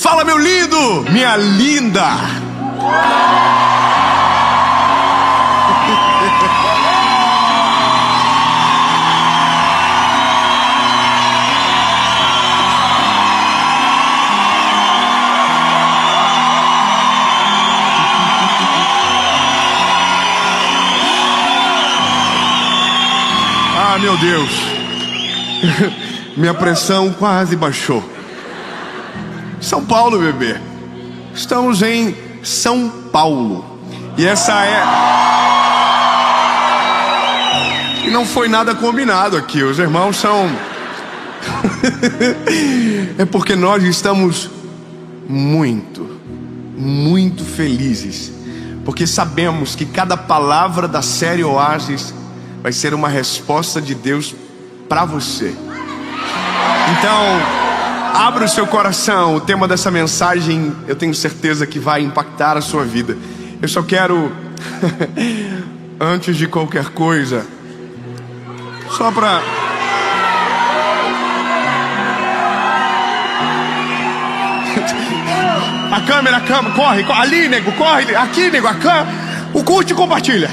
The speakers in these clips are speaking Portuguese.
Fala, meu lindo, minha linda. Ah, meu Deus. Minha pressão quase baixou. São Paulo, bebê. Estamos em São Paulo. E essa é... E não foi nada combinado aqui. Os irmãos são... É porque nós estamos muito felizes. Porque sabemos que cada palavra da série Oásis vai ser uma resposta de Deus para você. Então, abra o seu coração. O tema dessa mensagem, eu tenho certeza que vai impactar a sua vida. Eu só quero, antes de qualquer coisa, só para... A câmera, corre, ali, nego, corre, aqui, nego, a câmera, o curte e compartilha.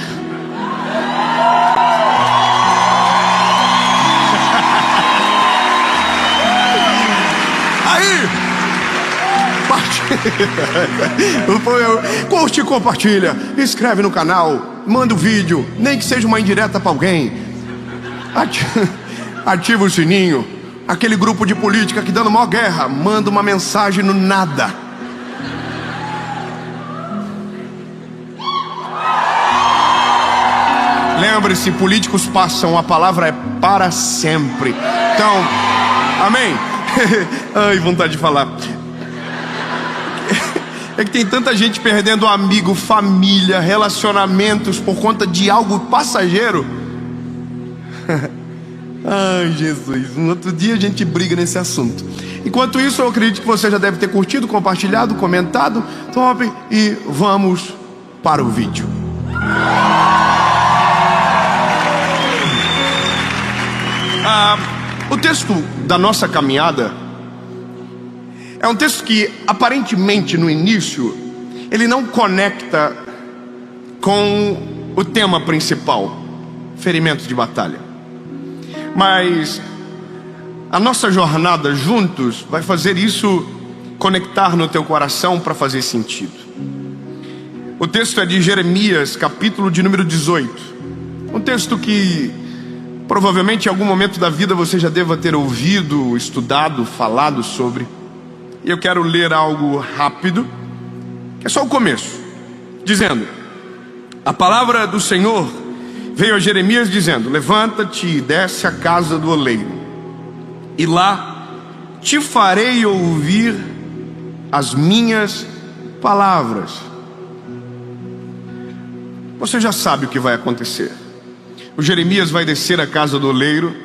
Aí, curte e compartilha, inscreve no canal, manda o vídeo, nem que seja uma indireta para alguém, ativa o sininho. Aquele grupo de política que dando maior guerra, manda uma mensagem no nada. Lembre-se, políticos passam, a palavra é para sempre. Então, amém? Ai, vontade de falar. É que tem tanta gente perdendo amigo, família, relacionamentos por conta de algo passageiro. Ai, Jesus, um outro dia a gente briga nesse assunto. Enquanto isso, eu acredito que você já deve ter curtido, compartilhado, comentado. Top, e vamos para o vídeo. O texto da nossa caminhada é um texto que aparentemente no início ele não conecta com o tema principal, ferimentos de batalha. Mas a nossa jornada juntos vai fazer isso conectar no teu coração para fazer sentido. O texto é de Jeremias, capítulo de número 18. Um texto que provavelmente em algum momento da vida você já deva ter ouvido, estudado, falado sobre. E eu quero ler algo rápido, que é só o começo, dizendo: a palavra do Senhor veio a Jeremias dizendo: levanta-te e desce à casa do oleiro, e lá te farei ouvir as minhas palavras. Você já sabe o que vai acontecer. O Jeremias vai descer à casa do oleiro,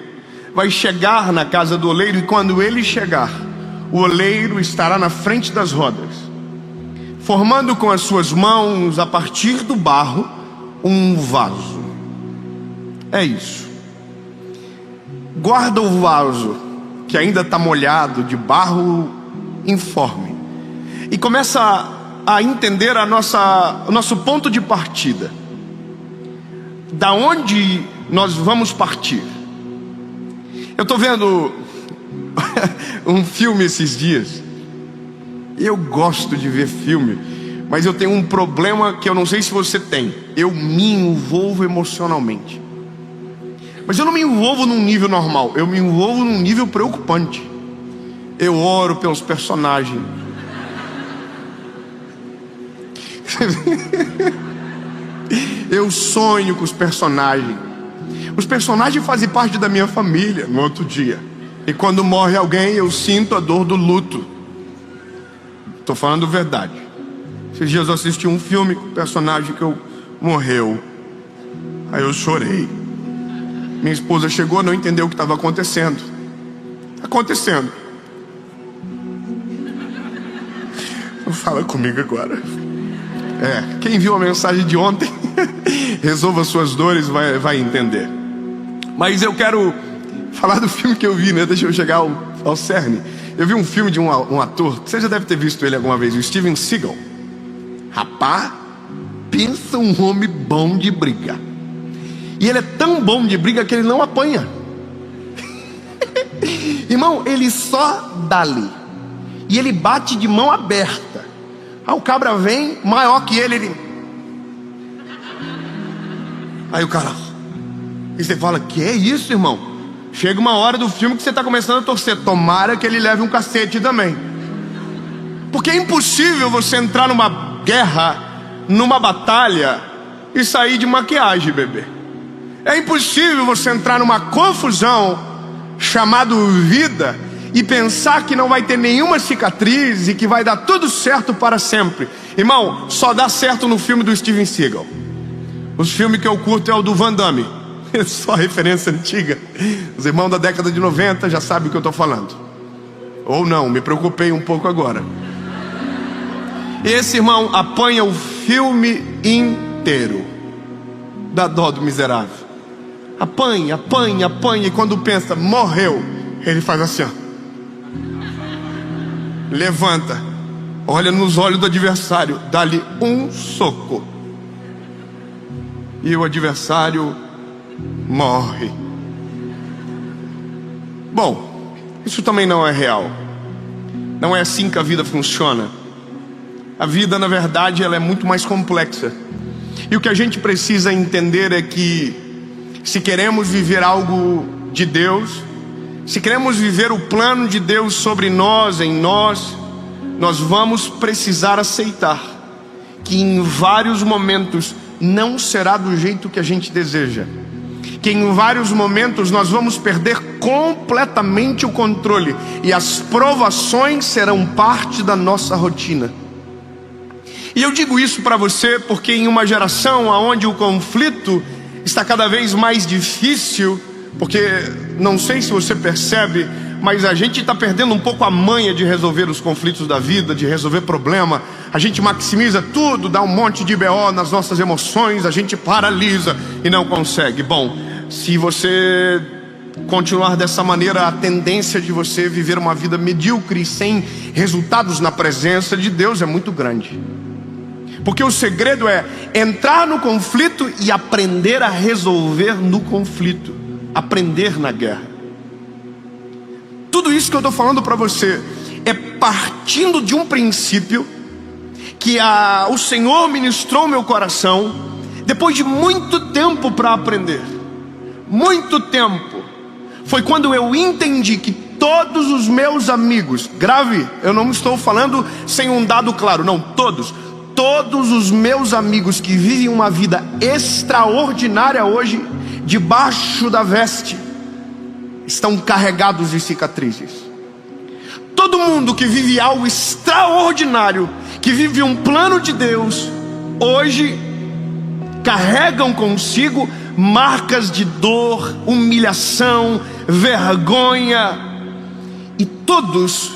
vai chegar na casa do oleiro, e quando ele chegar, o oleiro estará na frente das rodas, formando com as suas mãos, a partir do barro, um vaso. É isso. Guarda o vaso, que ainda está molhado de barro informe, e começa a entender o nosso ponto de partida. Da onde nós vamos partir? Eu estou vendo um filme esses dias. Eu gosto de ver filme, mas eu tenho um problema que eu não sei se você tem. Eu me envolvo emocionalmente. Mas eu não me envolvo num nível normal, eu me envolvo num nível preocupante. Eu oro pelos personagens. Eu sonho com os personagens. Os personagens fazem parte da minha família no outro dia. E quando morre alguém, eu sinto a dor do luto. Estou falando verdade. Esses dias eu assisti um filme com o personagem que morreu. Aí eu chorei. Minha esposa chegou, não entendeu o que estava acontecendo. Acontecendo. Fala comigo agora. Quem viu a mensagem de ontem, resolva suas dores, vai entender. Mas eu quero falar do filme que eu vi, né? Deixa eu chegar ao cerne. Eu vi um filme de um ator, você já deve ter visto ele alguma vez, o Steven Seagal. Rapaz, pensa um homem bom de briga. E ele é tão bom de briga que ele não apanha. Irmão, ele só dá ali. E ele bate de mão aberta. Aí o cabra vem, maior que ele. Aí o cara... E você fala, que é isso, irmão? Chega uma hora do filme que você está começando a torcer. Tomara que ele leve um cacete também. Porque é impossível você entrar numa guerra, numa batalha, e sair de maquiagem, bebê. É impossível você entrar numa confusão chamado vida e pensar que não vai ter nenhuma cicatriz e que vai dar tudo certo para sempre. Irmão, só dá certo no filme do Steven Seagal. Os filmes que eu curto é o do Van Damme. É só referência antiga. Os irmãos da década de 90 já sabem o que eu estou falando. Ou não, me preocupei um pouco agora. Esse irmão apanha o filme inteiro. Dá dó do miserável. Apanha, apanha, apanha. E quando pensa, morreu, ele faz assim, ó. Levanta, olha nos olhos do adversário, dá-lhe um soco. E o adversário morre. Bom, isso também não é real. Não é assim que a vida funciona. A vida, na verdade, ela é muito mais complexa. E o que a gente precisa entender é que, se queremos viver algo de Deus, se queremos viver o plano de Deus sobre nós, em nós, nós vamos precisar aceitar que em vários momentos não será do jeito que a gente deseja. Que em vários momentos nós vamos perder completamente o controle. E as provações serão parte da nossa rotina. E eu digo isso para você porque em uma geração onde o conflito está cada vez mais difícil, porque não sei se você percebe, mas a gente está perdendo um pouco a manha de resolver os conflitos da vida, de resolver problema. A gente maximiza tudo, dá um monte de BO nas nossas emoções, a gente paralisa e não consegue. Bom, se você continuar dessa maneira, a tendência de você viver uma vida medíocre sem resultados na presença de Deus é muito grande. Porque o segredo é entrar no conflito e aprender a resolver no conflito. Aprender na guerra. Tudo isso que eu estou falando para você é partindo de um princípio que o Senhor ministrou meu coração depois de muito tempo para aprender. Muito tempo. Foi quando eu entendi que todos os meus amigos, grave, eu não estou falando sem um dado claro, não, todos os meus amigos que vivem uma vida extraordinária hoje, debaixo da veste, estão carregados de cicatrizes. Todo mundo que vive algo extraordinário, que vive um plano de Deus, hoje carregam consigo marcas de dor, humilhação, vergonha. E todos,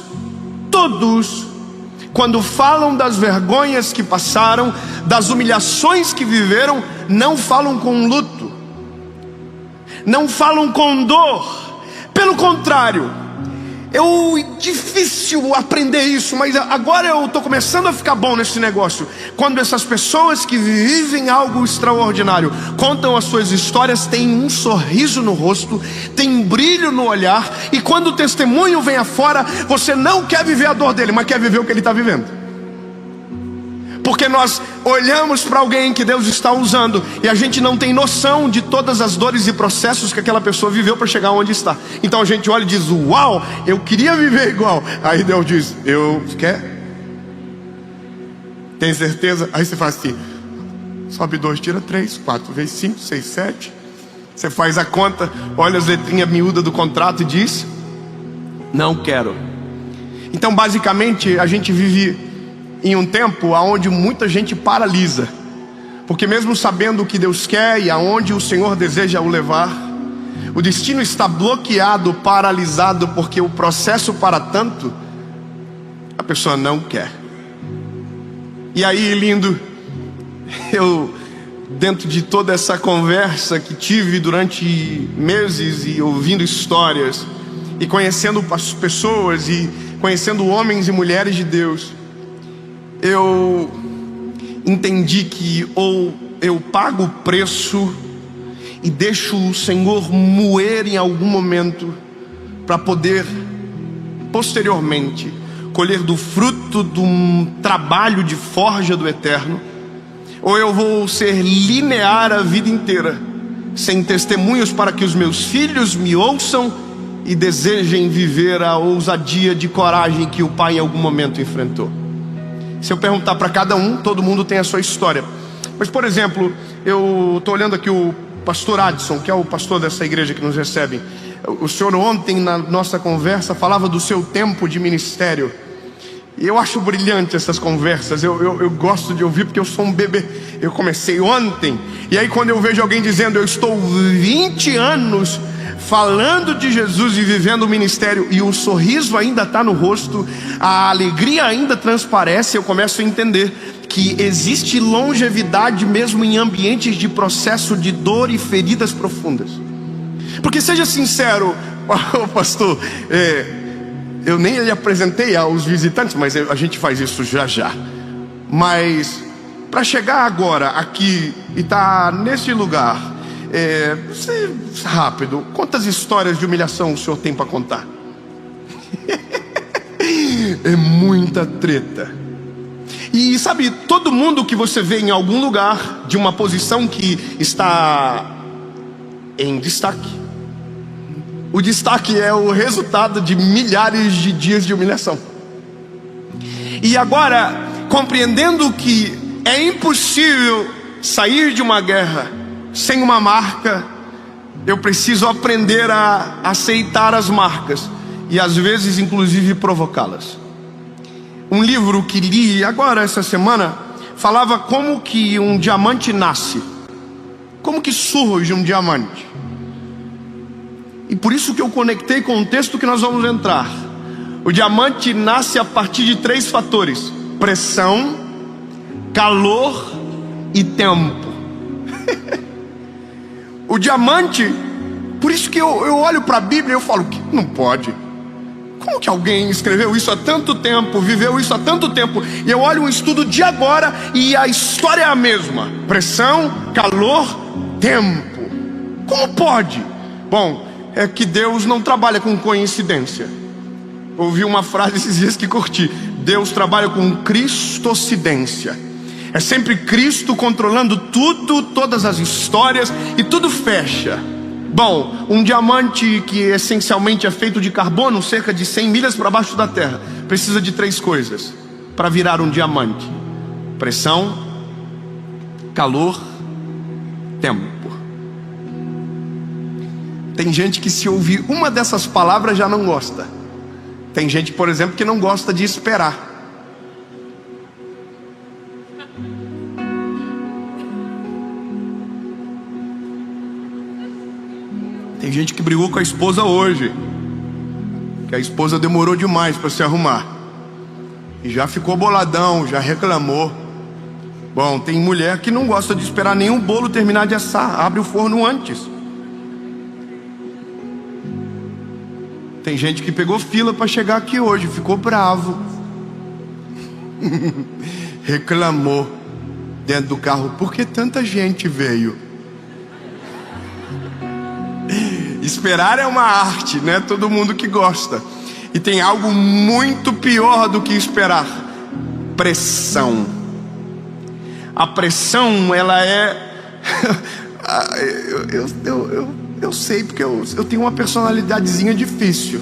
quando falam das vergonhas que passaram, das humilhações que viveram, não falam com luto, não falam com dor. Pelo contrário, é difícil aprender isso, mas agora eu estou começando a ficar bom nesse negócio. Quando essas pessoas que vivem algo extraordinário contam as suas histórias, tem um sorriso no rosto, tem um brilho no olhar, e quando o testemunho vem afora, você não quer viver a dor dele, mas quer viver o que ele está vivendo. Porque nós olhamos para alguém que Deus está usando e a gente não tem noção de todas as dores e processos que aquela pessoa viveu para chegar onde está. Então a gente olha e diz, uau, eu queria viver igual. Aí Deus diz, quer? Tem certeza? Aí você faz assim, sobe 2, tira 3, 4 vezes 5, 6, 7. Você faz a conta, olha as letrinhas miúdas do contrato e diz, não quero. Então basicamente a gente vive em um tempo onde muita gente paralisa, porque mesmo sabendo o que Deus quer e aonde o Senhor deseja o levar, o destino está bloqueado, paralisado, porque o processo para tanto, a pessoa não quer. E aí, lindo, eu, dentro de toda essa conversa que tive durante meses, e ouvindo histórias, e conhecendo pessoas, e conhecendo homens e mulheres de Deus, eu entendi que ou eu pago o preço e deixo o Senhor moer em algum momento, para poder posteriormente colher do fruto de um trabalho de forja do eterno, ou eu vou ser linear a vida inteira, sem testemunhos para que os meus filhos me ouçam e desejem viver a ousadia de coragem que o pai em algum momento enfrentou. Se eu perguntar para cada um, todo mundo tem a sua história. Mas, por exemplo, eu estou olhando aqui o pastor Adson, que é o pastor dessa igreja que nos recebe. O senhor ontem, na nossa conversa, falava do seu tempo de ministério. E eu acho brilhante essas conversas. Eu gosto de ouvir, porque eu sou um bebê. Eu comecei ontem, e aí quando eu vejo alguém dizendo: eu estou 20 anos falando de Jesus e vivendo o ministério, e o sorriso ainda está no rosto, a alegria ainda transparece, eu começo a entender que existe longevidade mesmo em ambientes de processo de dor e feridas profundas. Porque, seja sincero, pastor, eu nem lhe apresentei aos visitantes, mas a gente faz isso já já. Mas para chegar agora aqui e estar nesse lugar, rápido, quantas histórias de humilhação o senhor tem para contar? É muita treta. E sabe, todo mundo que você vê em algum lugar de uma posição que está em destaque, o destaque é o resultado de milhares de dias de humilhação. E agora, compreendendo que é impossível sair de uma guerra sem uma marca, eu preciso aprender a aceitar as marcas e às vezes inclusive provocá-las. Um livro que li agora essa semana falava como que um diamante nasce, como que surge um diamante. E por isso que eu conectei com o texto que nós vamos entrar. O diamante nasce a partir de 3 fatores: pressão, calor e tempo. O diamante, por isso que eu olho para a Bíblia e eu falo que não pode. Como que alguém escreveu isso há tanto tempo, viveu isso há tanto tempo? E eu olho um estudo de agora e a história é a mesma: pressão, calor, tempo. Como pode? Bom, é que Deus não trabalha com coincidência. Ouvi uma frase esses dias que curti: Deus trabalha com cristocidência. É sempre Cristo controlando tudo, todas as histórias, e tudo fecha. Bom, um diamante que essencialmente é feito de carbono, cerca de 100 milhas para baixo da terra, precisa de 3 coisas para virar um diamante: pressão, calor, tempo. Tem gente que, se ouvir uma dessas palavras, já não gosta. Tem gente, por exemplo, que não gosta de esperar. Tem gente que brigou com a esposa hoje, que a esposa demorou demais para se arrumar, e já ficou boladão, já reclamou. Bom, tem mulher que não gosta de esperar nenhum bolo terminar de assar, abre o forno antes. Tem gente que pegou fila para chegar aqui hoje, ficou bravo, reclamou dentro do carro: por que tanta gente veio? Esperar é uma arte, não é todo mundo que gosta. E tem algo muito pior do que esperar: pressão. A pressão, ela é eu sei, porque eu tenho uma personalidadezinha difícil.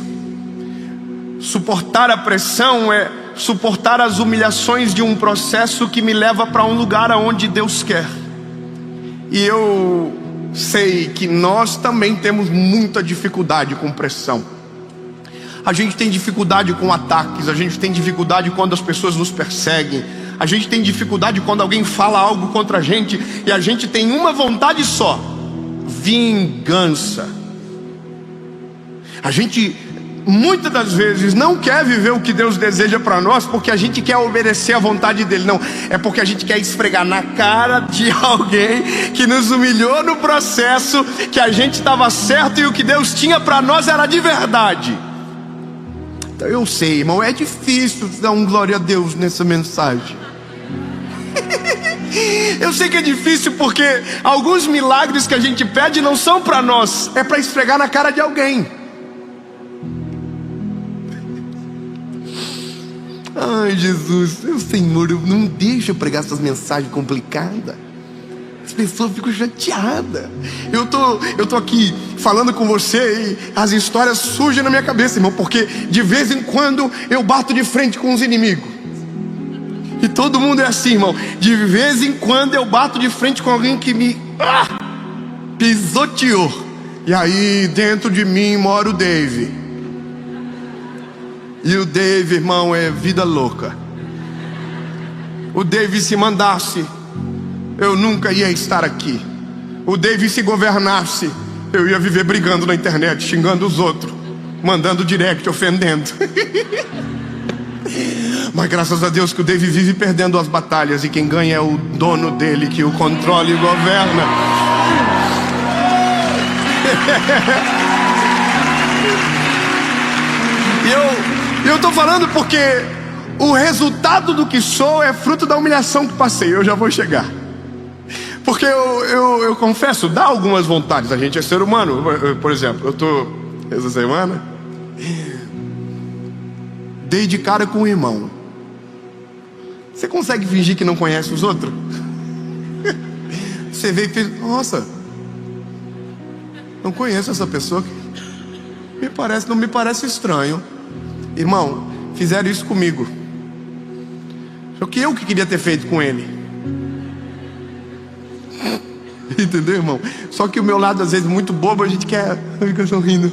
Suportar a pressão é suportar as humilhações de um processo que me leva para um lugar aonde Deus quer. E eu sei que nós também temos muita dificuldade com pressão. A gente tem dificuldade com ataques, a gente tem dificuldade quando as pessoas nos perseguem, a gente tem dificuldade quando alguém fala algo contra a gente, e a gente tem uma vontade só: vingança. A gente muitas das vezes não quer viver o que Deus deseja para nós porque a gente quer obedecer à vontade dele. Não, é porque a gente quer esfregar na cara de alguém que nos humilhou no processo, que a gente estava certo e o que Deus tinha para nós era de verdade. Eu sei, irmão, é difícil dar um glória a Deus nessa mensagem. Eu sei que é difícil porque alguns milagres que a gente pede não são para nós, é para esfregar na cara de alguém. Ai, Jesus, meu Senhor, não deixa eu pregar essas mensagens complicadas. As pessoas ficam chateadas. Eu tô aqui falando com você e as histórias surgem na minha cabeça, irmão, porque de vez em quando eu bato de frente com os inimigos. E todo mundo é assim, irmão. De vez em quando eu bato de frente com alguém que me pisoteou. E aí dentro de mim mora o Dave. E o Dave, irmão, é vida louca. O Dave, se mandasse, eu nunca ia estar aqui. O Dave, se governasse, eu ia viver brigando na internet, xingando os outros, mandando direct, ofendendo. Mas graças a Deus que o Dave vive perdendo as batalhas, e quem ganha é o dono dele, que o controla e governa. E eu tô falando porque o resultado do que sou é fruto da humilhação que passei. Eu já vou chegar. Porque eu confesso, dá algumas vontades. A gente é ser humano. Por exemplo, eu tô essa semana dei de cara com um irmão. Você consegue fingir que não conhece os outros? Você veio e fez: nossa, não conheço essa pessoa. Não me parece estranho. Irmão, fizeram isso comigo. Só que eu que queria ter feito com ele. Entendeu, irmão? Só que o meu lado, às vezes, muito bobo, a gente quer ficar sorrindo.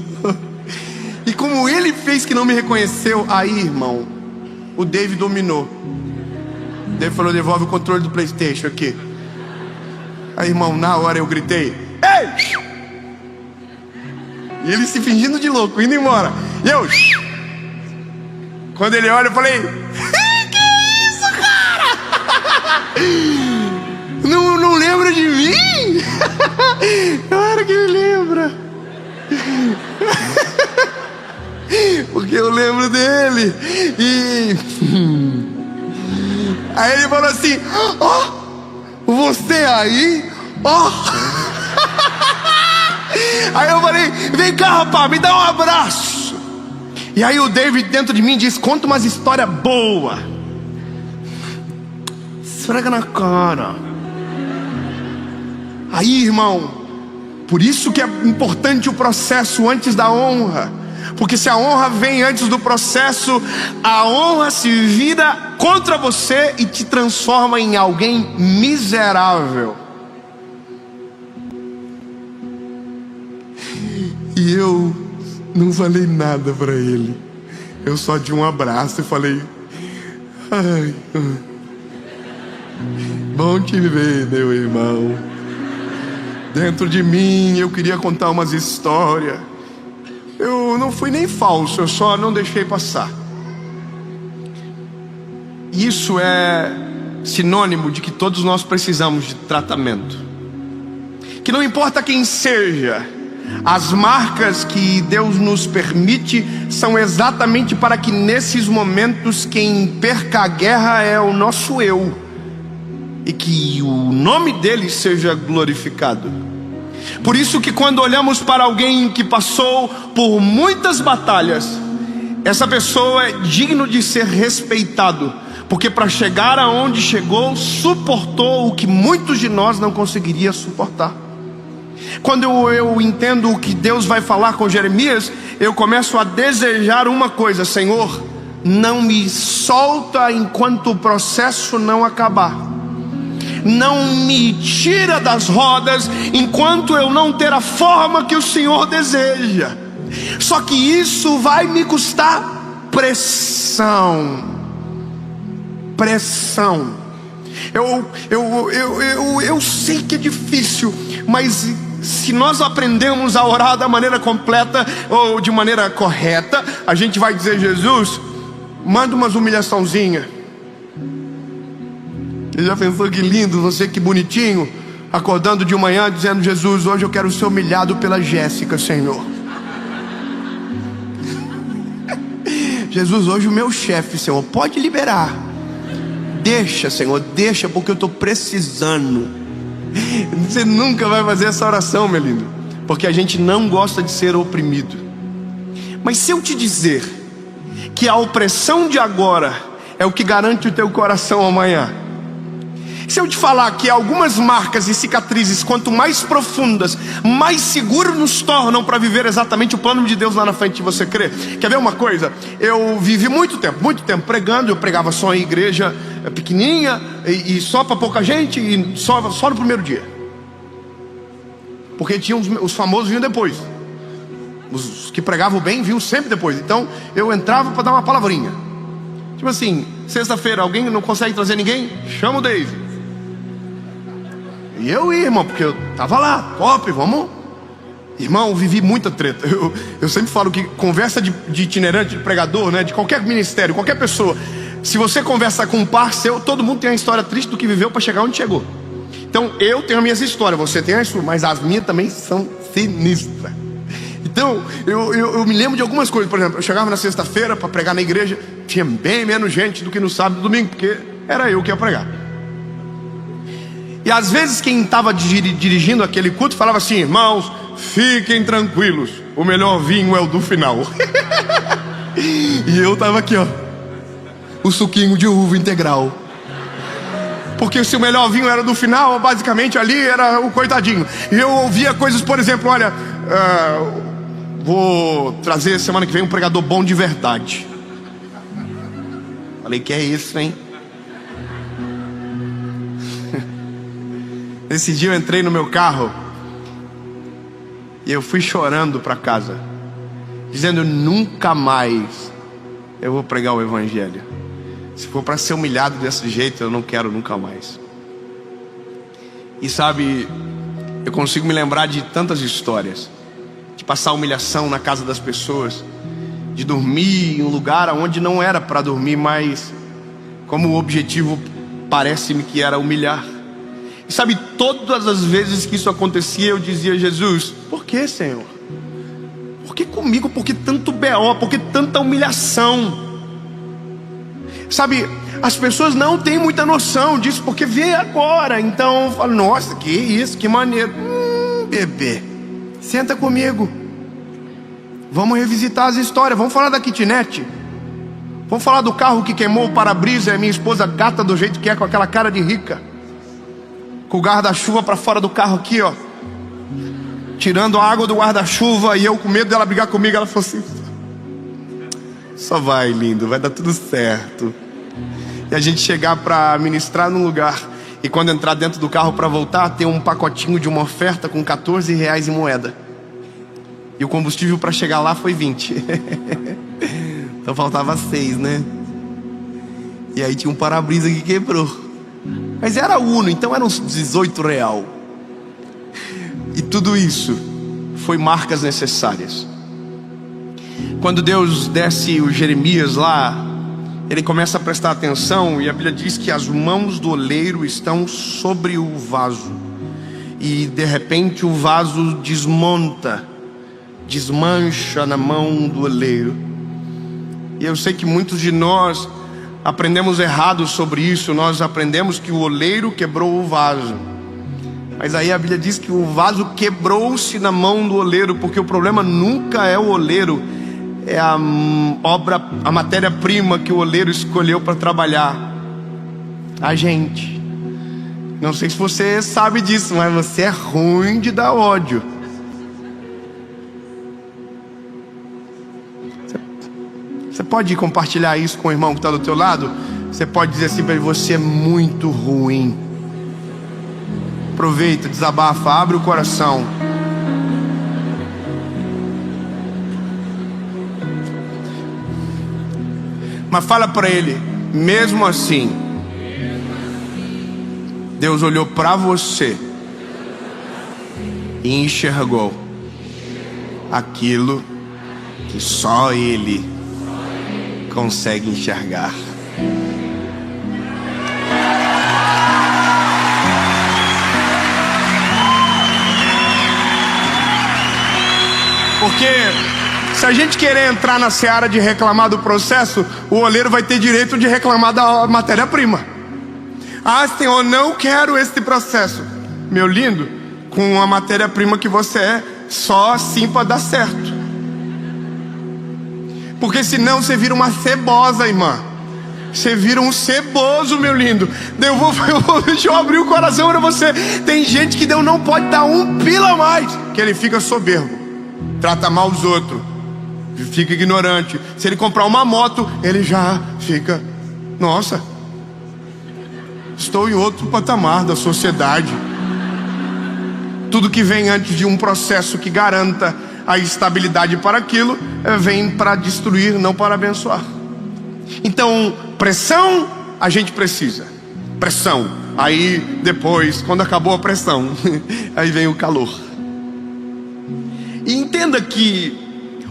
E como ele fez que não me reconheceu, aí, irmão, o Dave dominou. O Dave falou: devolve o controle do PlayStation aqui. Aí, irmão, na hora eu gritei: ei! E ele se fingindo de louco, indo embora. E eu... Quando ele olha, eu falei: que isso, cara? Não lembra de mim? Claro que ele lembra. Porque eu lembro dele. E aí ele falou assim: ó, você aí? Ó. Aí eu falei: vem cá, rapaz, me dá um abraço. E aí o David dentro de mim diz: conta umas histórias boas. Esfrega na cara. Aí, irmão, por isso que é importante o processo antes da honra. Porque se a honra vem antes do processo, a honra se vira contra você e te transforma em alguém miserável. E eu não falei nada para ele. Eu só dei um abraço e falei: ai, bom te ver, meu irmão. Dentro de mim eu queria contar umas histórias. Eu não fui nem falso, eu só não deixei passar. Isso é sinônimo de que todos nós precisamos de tratamento. Que não importa quem seja, as marcas que Deus nos permite são exatamente para que nesses momentos quem perca a guerra é o nosso eu, e que o nome dele seja glorificado. Por isso que quando olhamos para alguém que passou por muitas batalhas, essa pessoa é digno de ser respeitado, porque para chegar aonde chegou, suportou o que muitos de nós não conseguiriam suportar. Quando eu entendo o que Deus vai falar com Jeremias, eu começo a desejar uma coisa: Senhor, não me solta enquanto o processo não acabar. Não me tira das rodas enquanto eu não ter a forma que o Senhor deseja. Só que isso vai me custar pressão. Pressão. Eu sei que é difícil, mas se nós aprendemos a orar da maneira completa ou de maneira correta, a gente vai dizer: Jesus, manda umas humilhaçãozinhas. Você já pensou que lindo, você que bonitinho, acordando de manhã dizendo: Jesus, hoje eu quero ser humilhado pela Jéssica, Senhor. Jesus, hoje o meu chefe, Senhor, pode liberar. Deixa, Senhor, deixa, porque eu estou precisando. Você nunca vai fazer essa oração, meu lindo, porque a gente não gosta de ser oprimido. Mas se eu te dizer que a opressão de agora é o que garante o teu coração amanhã, se eu te falar que algumas marcas e cicatrizes, quanto mais profundas, mais seguros nos tornam para viver exatamente o plano de Deus lá na frente de você crer. Quer ver uma coisa? Eu vivi muito tempo pregando. Eu pregava só em igreja pequenininha e só para pouca gente, e só no primeiro dia, porque tinha os famosos vinham depois. Os que pregavam bem vinham sempre depois. Então eu entrava para dar uma palavrinha, tipo assim, sexta-feira, alguém não consegue trazer ninguém? Chama o Dave. E eu ia, irmão, porque eu tava lá, top, vamos. Irmão, vivi muita treta. Eu sempre falo que conversa de itinerante, de pregador, né, de qualquer ministério, qualquer pessoa, se você conversa com um par seu, todo mundo tem uma história triste do que viveu para chegar onde chegou. Então eu tenho as minhas histórias, você tem as suas, mas as minhas também são sinistras. Então eu me lembro de algumas coisas. Por exemplo, eu chegava na sexta-feira para pregar na igreja, tinha bem menos gente do que no sábado e domingo, porque era eu que ia pregar. E às vezes quem estava dirigindo aquele culto falava assim: irmãos, fiquem tranquilos, o melhor vinho é o do final. E eu estava aqui, ó, o suquinho de uva integral, porque se o melhor vinho era do final, basicamente ali era o coitadinho. E eu ouvia coisas, por exemplo, olha, vou trazer semana que vem um pregador bom de verdade. Falei, que é isso, hein? Esse dia eu entrei no meu carro e eu fui chorando para casa, dizendo: nunca mais eu vou pregar o evangelho. Se for para ser humilhado desse jeito, eu não quero nunca mais. E sabe, eu consigo me lembrar de tantas histórias, de passar humilhação na casa das pessoas, de dormir em um lugar onde não era para dormir, mas como o objetivo parece-me que era humilhar. E sabe, todas as vezes que isso acontecia, eu dizia: Jesus, por que, Senhor? Por que comigo? Por que tanto BO? Por que tanta humilhação? Sabe, as pessoas não têm muita noção disso, porque vê agora. Então eu falo: nossa, que isso, que maneiro. Bebê, senta comigo, vamos revisitar as histórias. Vamos falar da kitnet. Vamos falar do carro que queimou o para-brisa e a minha esposa gata do jeito que é, com aquela cara de rica, com o guarda-chuva para fora do carro aqui, ó, tirando a água do guarda-chuva, e eu com medo dela brigar comigo. Ela falou assim: só vai, lindo, vai dar tudo certo. E a gente chegar para ministrar num lugar, e quando entrar dentro do carro para voltar, tem um pacotinho de uma oferta com R$14 em moeda, e o combustível para chegar lá foi 20. Então faltava 6, né? E aí tinha um para-brisa que quebrou, mas era Uno, então eram uns R$18. E tudo isso foi marcas necessárias. Quando Deus desce o Jeremias lá, ele começa a prestar atenção, e a Bíblia diz que as mãos do oleiro estão sobre o vaso, e de repente o vaso desmonta, desmancha na mão do oleiro. E eu sei que muitos de nós aprendemos errado sobre isso. Nós aprendemos que o oleiro quebrou o vaso, mas aí a Bíblia diz que o vaso quebrou-se na mão do oleiro, porque o problema nunca é o oleiro, é a matéria-prima que o oleiro escolheu para trabalhar. A gente, não sei se você sabe disso, mas você é ruim de dar ódio. Você pode compartilhar isso com o irmão que está do teu lado? Você pode dizer assim para ele: você é muito ruim. Aproveita, desabafa, abre o coração. Mas fala para ele: mesmo assim, Deus olhou para você e enxergou aquilo que só Ele consegue enxergar. Porque Se a gente querer entrar na seara de reclamar do processo, o oleiro vai ter direito de reclamar da matéria-prima. Ah, Senhor, não quero este processo. Meu lindo, com a matéria-prima que você é, só assim para dar certo. Porque senão você vira uma cebosa, irmã. Você vira um ceboso, meu lindo. Deixa eu abrir o coração para você. Tem gente que Deus não pode dar um pila a mais, que ele fica soberbo, trata mal os outros, fica ignorante. Se ele comprar uma moto, ele já fica: nossa, estou em outro patamar da sociedade. Tudo que vem antes de um processo que garanta a estabilidade para aquilo, vem para destruir, não para abençoar. Então, pressão a gente precisa. Pressão. Aí depois, quando acabou a pressão, aí vem o calor. E entenda que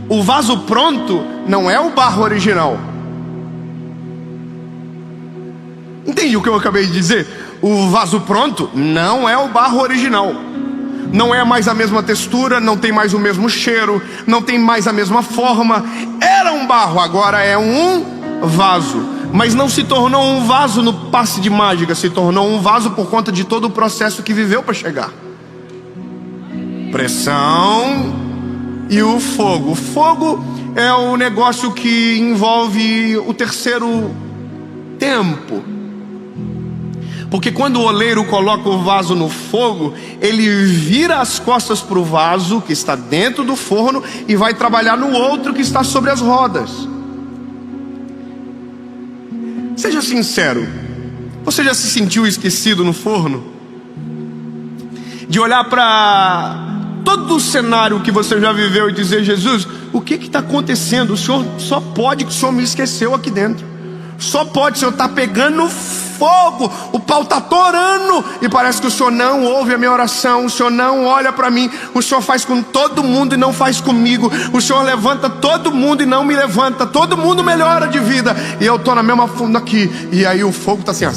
o vaso pronto não é o barro original. Entende o que eu acabei de dizer? O vaso pronto não é o barro original. Não é mais a mesma textura, não tem mais o mesmo cheiro, não tem mais a mesma forma. Era um barro, agora é um vaso. Mas não se tornou um vaso no passe de mágica, se tornou um vaso por conta de todo o processo que viveu para chegar. Pressão e o fogo. O fogo é o negócio que envolve o terceiro tempo. Porque quando o oleiro coloca o vaso no fogo, ele vira as costas para o vaso que está dentro do forno e vai trabalhar no outro que está sobre as rodas. Seja sincero, você já se sentiu esquecido no forno? De olhar para todo o cenário que você já viveu e dizer: Jesus, o que está acontecendo? O Senhor só pode que o Senhor me esqueceu aqui dentro. Só pode, o Senhor está pegando fogo, o pau está torando, e parece que o Senhor não ouve a minha oração, o Senhor não olha para mim, o Senhor faz com todo mundo e não faz comigo, o Senhor levanta todo mundo e não me levanta, todo mundo melhora de vida, e eu estou na mesma funda aqui, e aí o fogo está assim, ó.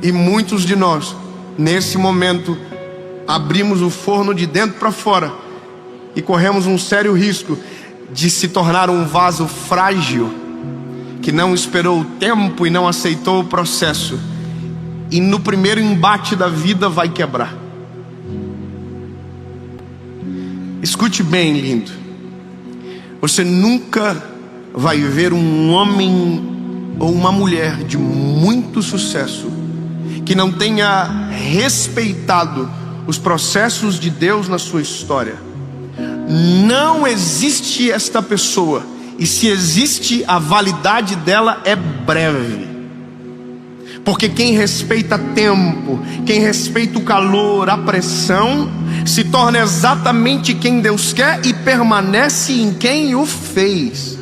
E muitos de nós, nesse momento, abrimos o forno de dentro para fora, e corremos um sério risco de se tornar um vaso frágil, que não esperou o tempo e não aceitou o processo, e no primeiro embate da vida vai quebrar. Escute bem, lindo. Você nunca vai ver um homem ou uma mulher de muito sucesso que não tenha respeitado os processos de Deus na sua história. Não existe esta pessoa. E se existe, a validade dela é breve. Porque quem respeita tempo, quem respeita o calor, a pressão, se torna exatamente quem Deus quer e permanece em quem o fez.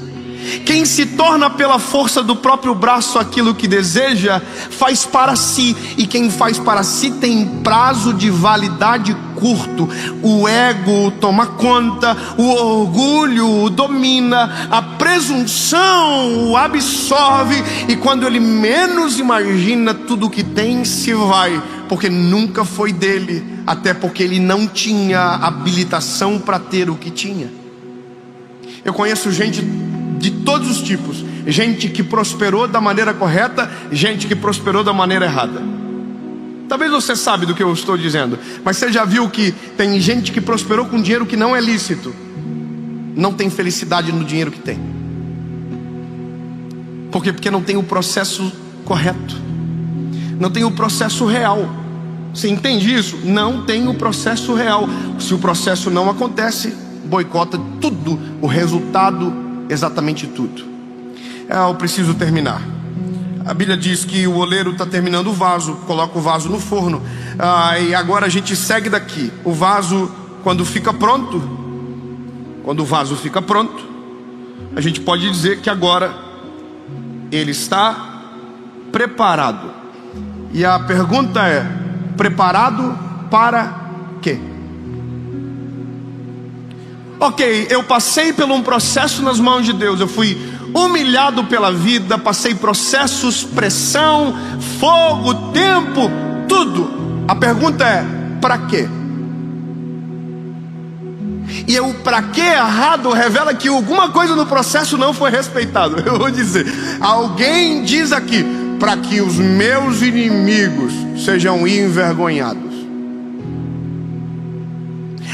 Quem se torna pela força do próprio braço aquilo que deseja, faz para si. E quem faz para si tem prazo de validade curto. O ego toma conta, o orgulho o domina, a presunção o absorve, e quando ele menos imagina, tudo que tem se vai, porque nunca foi dele, até porque ele não tinha habilitação para ter o que tinha. Eu conheço gente de todos os tipos, gente que prosperou da maneira correta, gente que prosperou da maneira errada. Talvez você sabe do que eu estou dizendo, mas você já viu que tem gente que prosperou com dinheiro que não é lícito, não tem felicidade no dinheiro que tem. Por quê? Porque não tem o processo correto, não tem o processo real. Você entende isso? Não tem o processo real. Se o processo não acontece, boicota tudo, o resultado, exatamente tudo. Eu preciso terminar. A Bíblia diz que o oleiro está terminando o vaso, coloca o vaso no forno, e agora a gente segue daqui. O vaso, quando fica pronto, quando o vaso fica pronto, a gente pode dizer que agora ele está preparado. E a pergunta é: preparado para quê? Ok, eu passei por um processo nas mãos de Deus, eu fui humilhado pela vida, passei processos, pressão, fogo, tempo, tudo. A pergunta é: para quê? E o para que errado revela que alguma coisa no processo não foi respeitado. Eu vou dizer, alguém diz aqui, para que os meus inimigos sejam envergonhados.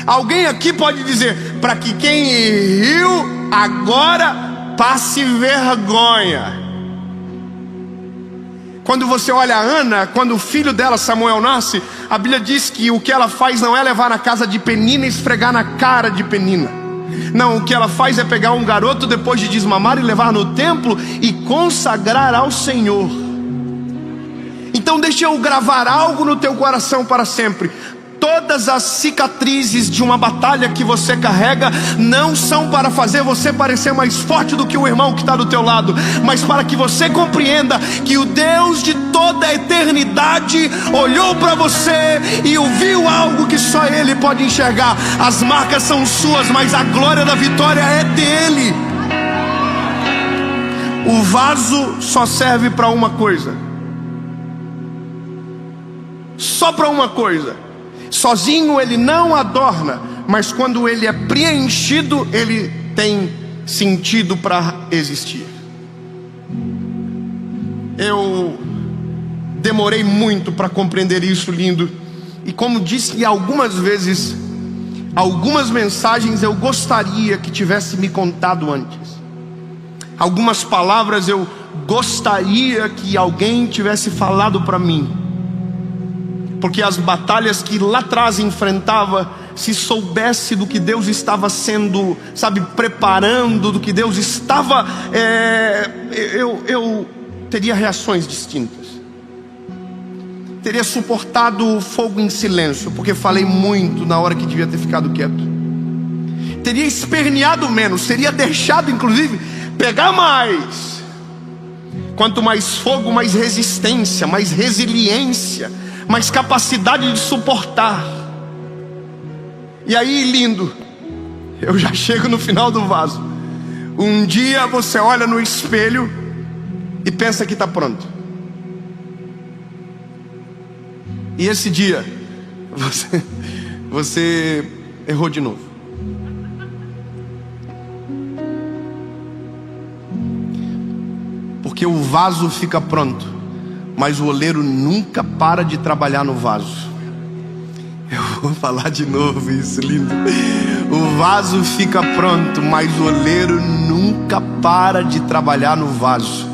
Alguém aqui pode dizer, para que quem riu agora passe vergonha. Quando você olha a Ana, quando o filho dela, Samuel, nasce, a Bíblia diz que o que ela faz não é levar na casa de Penina e esfregar na cara de Penina. Não, o que ela faz é pegar um garoto depois de desmamar e levar no templo e consagrar ao Senhor. Então deixa eu gravar algo no teu coração para sempre. Todas as cicatrizes de uma batalha que você carrega não são para fazer você parecer mais forte do que o irmão que está do teu lado, mas para que você compreenda que o Deus de toda a eternidade olhou para você e ouviu algo que só Ele pode enxergar. As marcas são suas, mas a glória da vitória é dele. O vaso só serve para uma coisa, só para uma coisa. Sozinho ele não adorna, mas quando ele é preenchido, ele tem sentido para existir. Eu demorei muito para compreender isso, lindo. E como disse algumas vezes, algumas mensagens eu gostaria que tivesse me contado antes. Algumas palavras eu gostaria que alguém tivesse falado para mim. Porque as batalhas que lá atrás enfrentava, se soubesse do que Deus estava sendo, preparando, do que Deus estava, eu teria reações distintas. Teria suportado o fogo em silêncio, porque falei muito na hora que devia ter ficado quieto. Teria esperneado menos, teria deixado inclusive pegar mais. Quanto mais fogo, mais resistência, mais resiliência, mais capacidade de suportar. E aí, lindo, eu já chego no final do vaso. Um dia você olha no espelho e pensa que está pronto. E esse dia você errou de novo. Porque o vaso fica pronto, mas o oleiro nunca para de trabalhar no vaso. Eu vou falar de novo isso, lindo. O vaso fica pronto, mas o oleiro nunca para de trabalhar no vaso.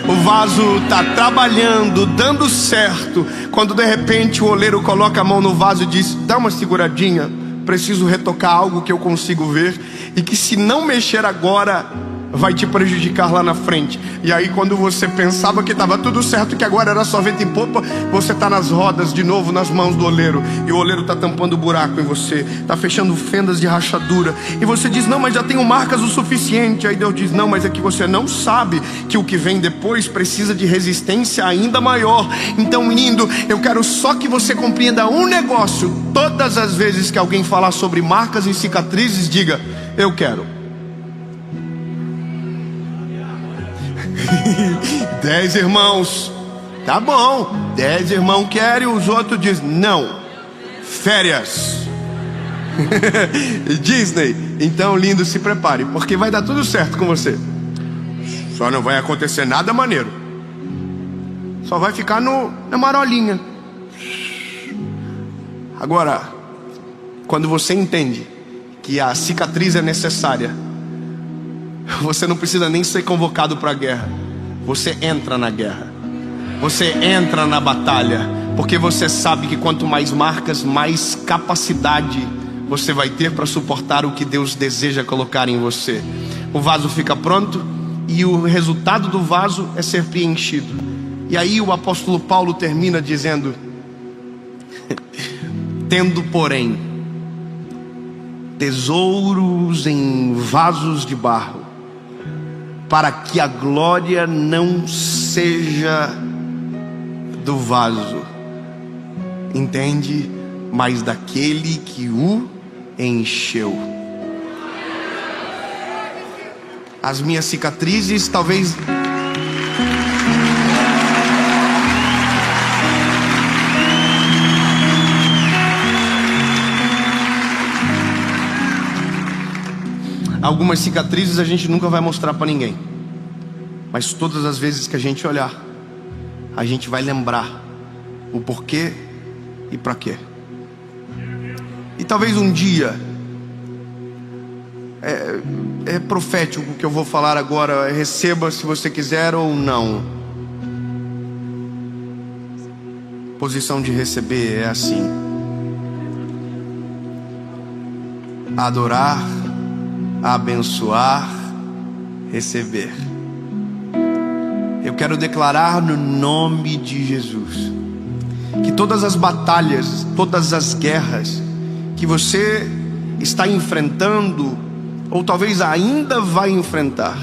O vaso está trabalhando, dando certo, quando de repente o oleiro coloca a mão no vaso e diz: dá uma seguradinha, preciso retocar algo que eu consigo ver e que se não mexer agora vai te prejudicar lá na frente. E aí quando você pensava que estava tudo certo, que agora era só vento em popa, você está nas rodas de novo, nas mãos do oleiro. E o oleiro está tampando buraco em você, está fechando fendas de rachadura. E você diz: não, mas já tenho marcas o suficiente. Aí Deus diz: não, mas é que você não sabe que o que vem depois precisa de resistência ainda maior. Então, lindo, eu quero só que você compreenda um negócio. Todas as vezes que alguém falar sobre marcas e cicatrizes, diga: eu quero. 10 irmãos, tá bom, 10 irmãos querem, os outros dizem: não, férias. Disney. Então, lindo, se prepare, porque vai dar tudo certo com você. Só não vai acontecer nada maneiro. Só vai ficar na marolinha. Agora, quando você entende que a cicatriz é necessária, você não precisa nem ser convocado para a guerra. Você entra na guerra. Você entra na batalha. Porque você sabe que quanto mais marcas, mais capacidade você vai ter para suportar o que Deus deseja colocar em você. O vaso fica pronto e o resultado do vaso é ser preenchido. E aí o apóstolo Paulo termina dizendo: tendo, porém, tesouros em vasos de barro, para que a glória não seja do vaso, entende? Mas daquele que o encheu. As minhas cicatrizes talvez Algumas cicatrizes a gente nunca vai mostrar para ninguém, mas todas as vezes que a gente olhar, a gente vai lembrar o porquê e para quê. E talvez um dia, é profético o que eu vou falar agora, receba se você quiser ou não. Posição de receber é assim: adorar, abençoar, receber. Eu quero declarar no nome de Jesus que todas as batalhas, todas as guerras que você está enfrentando, ou talvez ainda vai enfrentar,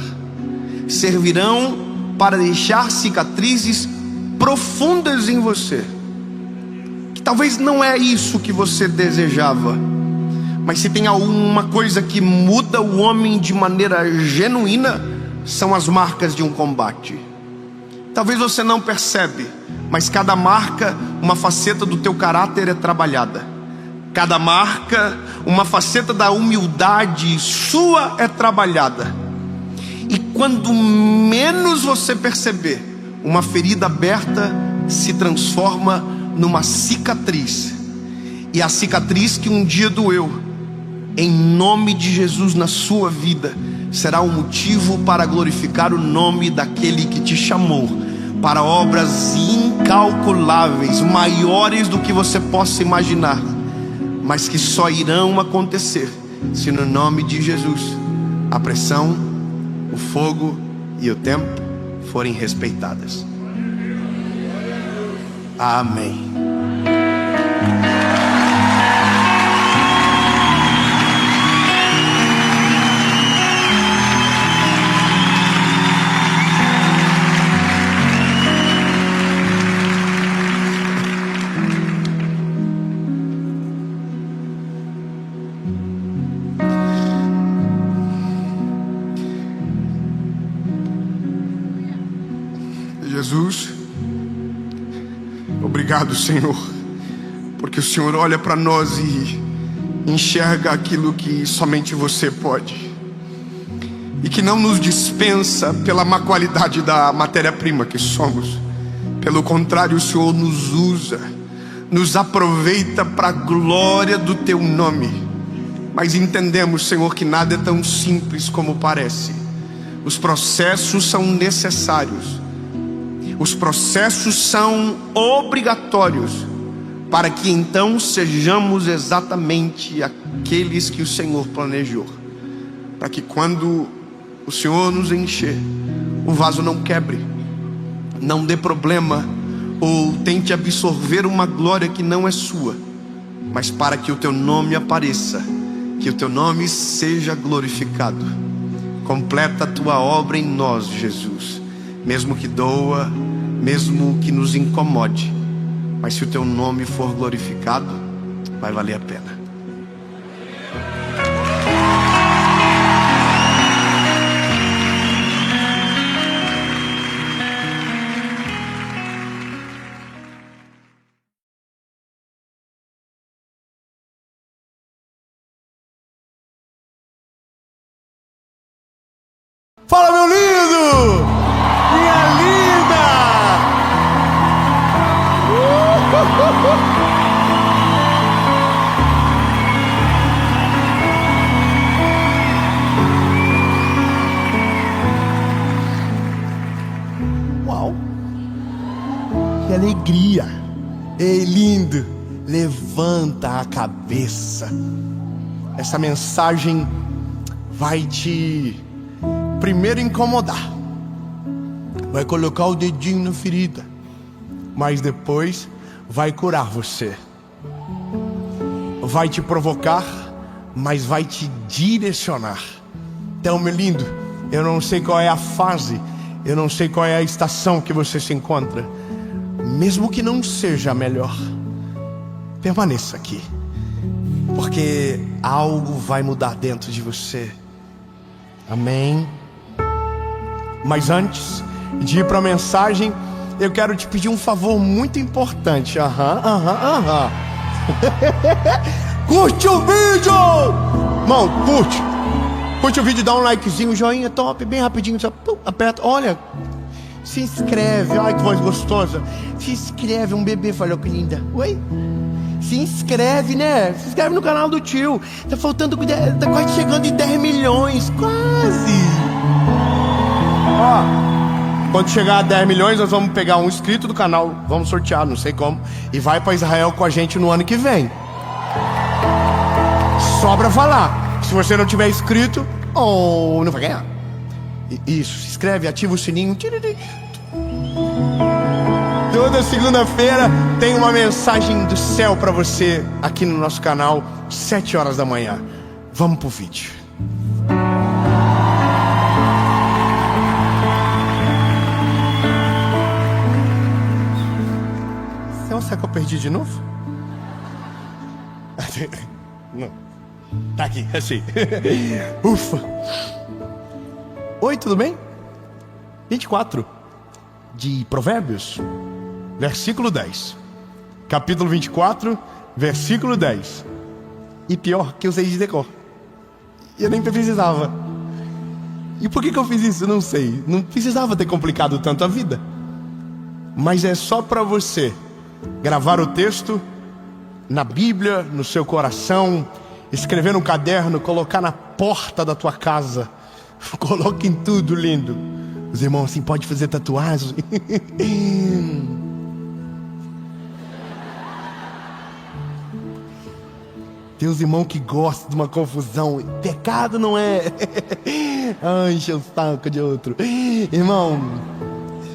servirão para deixar cicatrizes profundas em você. Que talvez não é isso que você desejava, mas se tem alguma coisa que muda o homem de maneira genuína, são as marcas de um combate. Talvez você não percebe, mas cada marca, uma faceta do teu caráter é trabalhada. Cada marca, uma faceta da humildade sua é trabalhada. E quando menos você perceber, uma ferida aberta se transforma numa cicatriz. E a cicatriz que um dia doeu, em nome de Jesus na sua vida, será um motivo para glorificar o nome daquele que te chamou para obras incalculáveis, maiores do que você possa imaginar, mas que só irão acontecer se no nome de Jesus a pressão, o fogo e o tempo forem respeitadas. Amém. Jesus, obrigado, Senhor, porque o Senhor olha para nós e enxerga aquilo que somente você pode, e que não nos dispensa pela má qualidade da matéria-prima que somos. Pelo contrário, o Senhor nos usa, nos aproveita para a glória do teu nome. Mas entendemos, Senhor, que nada é tão simples como parece. Os processos são necessários. Os processos são obrigatórios para que então sejamos exatamente aqueles que o Senhor planejou. Para que quando o Senhor nos encher, o vaso não quebre, não dê problema ou tente absorver uma glória que não é sua, mas para que o teu nome apareça, que o teu nome seja glorificado. Completa a tua obra em nós, Jesus, mesmo que doa, mesmo que nos incomode, mas se o teu nome for glorificado, vai valer a pena. Fala, meu lindo! Minha linda! Uau! Que alegria! Ei, lindo! Levanta a cabeça. Essa mensagem vai te primeiro incomodar, vai colocar o dedinho na ferida, mas depois vai curar você. Vai te provocar, mas vai te direcionar. Então, meu lindo, eu não sei qual é a fase, eu não sei qual é a estação que você se encontra. Mesmo que não seja a melhor, permaneça aqui, porque algo vai mudar dentro de você. Amém? Mas antes de ir para a mensagem, eu quero te pedir um favor muito importante. Curte o vídeo! Irmão, Curte o vídeo, dá um likezinho, joinha top, bem rapidinho, só aperta, olha, se inscreve, olha que voz gostosa. Se inscreve, um bebê falou que linda. Oi? Se inscreve, né? Se inscreve no canal do tio. Tá faltando, tá quase chegando em 10 milhões, quase. Ó, quando chegar a 10 milhões, nós vamos pegar um inscrito do canal, vamos sortear, não sei como, e vai pra Israel com a gente no ano que vem. Só pra falar, se você não tiver inscrito, não vai ganhar. Isso, se inscreve, ativa o sininho. Toda segunda-feira tem uma mensagem do céu pra você aqui no nosso canal, 7 horas da manhã. Vamos pro vídeo. Será que eu perdi de novo? Não. Tá aqui, assim. Ufa. Oi, tudo bem? 24 de Provérbios, versículo 10. Capítulo 24, versículo 10. E pior, que eu sei de decor. Eu nem precisava. E por que eu fiz isso? Eu não sei. Não precisava ter complicado tanto a vida. Mas é só para você gravar o texto na Bíblia, no seu coração, escrever no caderno, colocar na porta da tua casa. Coloque em tudo, lindo. Os irmãos assim, pode fazer tatuagem. Tem uns irmãos que gostam de uma confusão. Pecado não é. Enche o saco de outro. Irmão,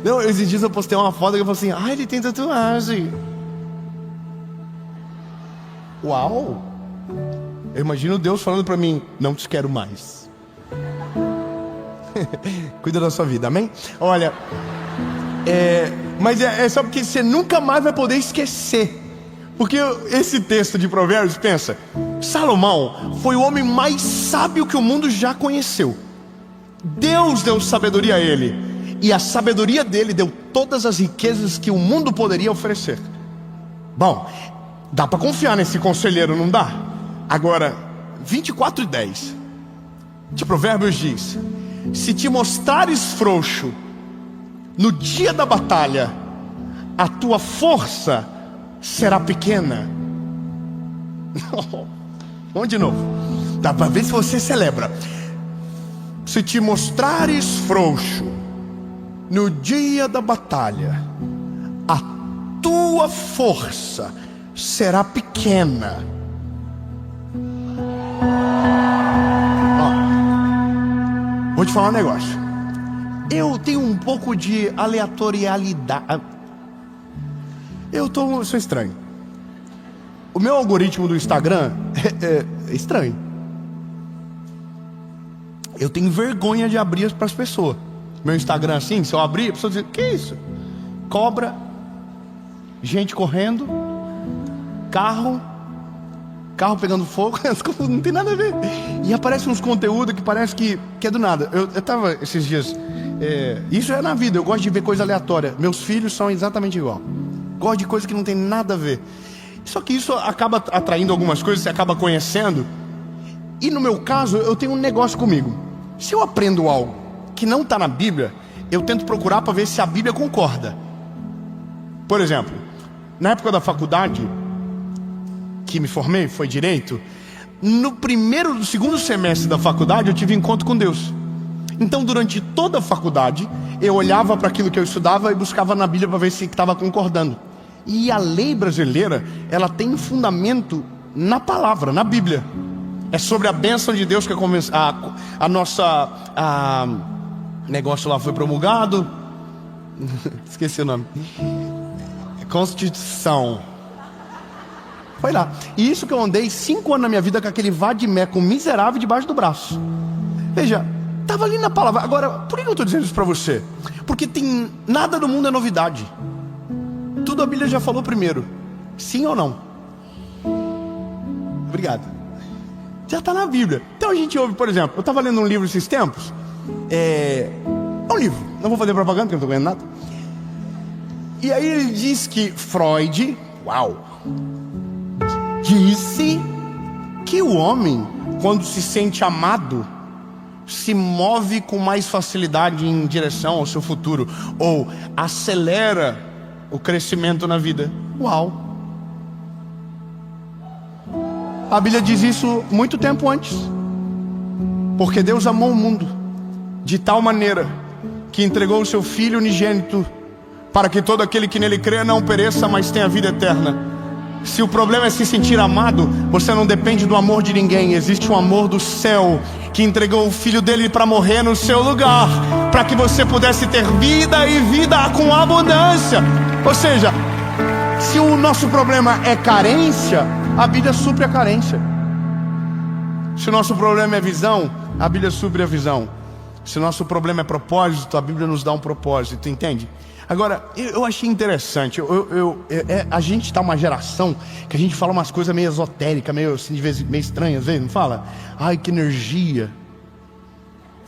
não, esses dias eu postei uma foto que eu falei assim, ele tem tatuagem. Uau. Eu imagino Deus falando pra mim, não te quero mais. Cuida da sua vida, amém? Olha, mas é só porque você nunca mais vai poder esquecer. Porque esse texto de Provérbios, pensa, Salomão foi o homem mais sábio que o mundo já conheceu. Deus deu sabedoria a ele, e a sabedoria dele deu todas as riquezas que o mundo poderia oferecer. Bom, dá para confiar nesse conselheiro, não dá? Agora, 24:10 de Provérbios diz: se te mostrares frouxo no dia da batalha, a tua força será pequena. Vamos de novo. Dá para ver se você celebra. Se te mostrares frouxo no dia da batalha, a tua força será pequena. Vou te falar um negócio. Eu tenho um pouco de aleatoriedade. Sou estranho. O meu algoritmo do Instagram é estranho. Eu tenho vergonha de abrir para as pessoas. Meu Instagram assim, se eu abrir, a pessoa diz, que é isso? Cobra, gente correndo, carro pegando fogo, não tem nada a ver. E aparece uns conteúdos que parece que é do nada. Eu tava esses dias, isso é na vida, eu gosto de ver coisa aleatória. Meus filhos são exatamente igual. Gosto de coisa que não tem nada a ver. Só que isso acaba atraindo algumas coisas, você acaba conhecendo. E no meu caso, eu tenho um negócio comigo. Se eu aprendo algo que não está na Bíblia, eu tento procurar para ver se a Bíblia concorda. Por exemplo, na época da faculdade que me formei, foi direito. No segundo semestre da faculdade, eu tive encontro com Deus. Então, durante toda a faculdade, eu olhava para aquilo que eu estudava e buscava na Bíblia para ver se estava concordando. E a lei brasileira, ela tem fundamento na palavra, na Bíblia. É sobre a bênção de Deus que a nossa negócio lá foi promulgado. Esqueci o nome. Constituição. Foi lá. E isso que eu andei 5 anos na minha vida com aquele vadimeco miserável debaixo do braço. Veja, estava ali na palavra. Agora, por que eu estou dizendo isso para você? Porque nada do mundo é novidade. Tudo a Bíblia já falou primeiro. Sim ou não? Obrigado. Já está na Bíblia. Então a gente ouve, por exemplo, eu estava lendo um livro esses tempos. É um livro. Não vou fazer propaganda porque eu não estou ganhando nada. E aí ele diz que Freud, disse que o homem, quando se sente amado, se move com mais facilidade em direção ao seu futuro, ou acelera o crescimento na vida. Uau! A Bíblia diz isso muito tempo antes. Porque Deus amou o mundo de tal maneira que entregou o seu Filho unigênito, para que todo aquele que nele crê não pereça, mas tenha vida eterna. Se o problema é se sentir amado, você não depende do amor de ninguém. Existe um amor do céu que entregou o Filho dele para morrer no seu lugar, para que você pudesse ter vida e vida com abundância. Ou seja, se o nosso problema é carência, a Bíblia supre a carência. Se o nosso problema é visão, a Bíblia supre a visão. Se o nosso problema é propósito, a Bíblia nos dá um propósito, entende? Agora, eu achei interessante. A gente está uma geração que a gente fala umas coisas meio esotéricas, meio assim, de vez meio estranhas, não fala? Ai, que energia.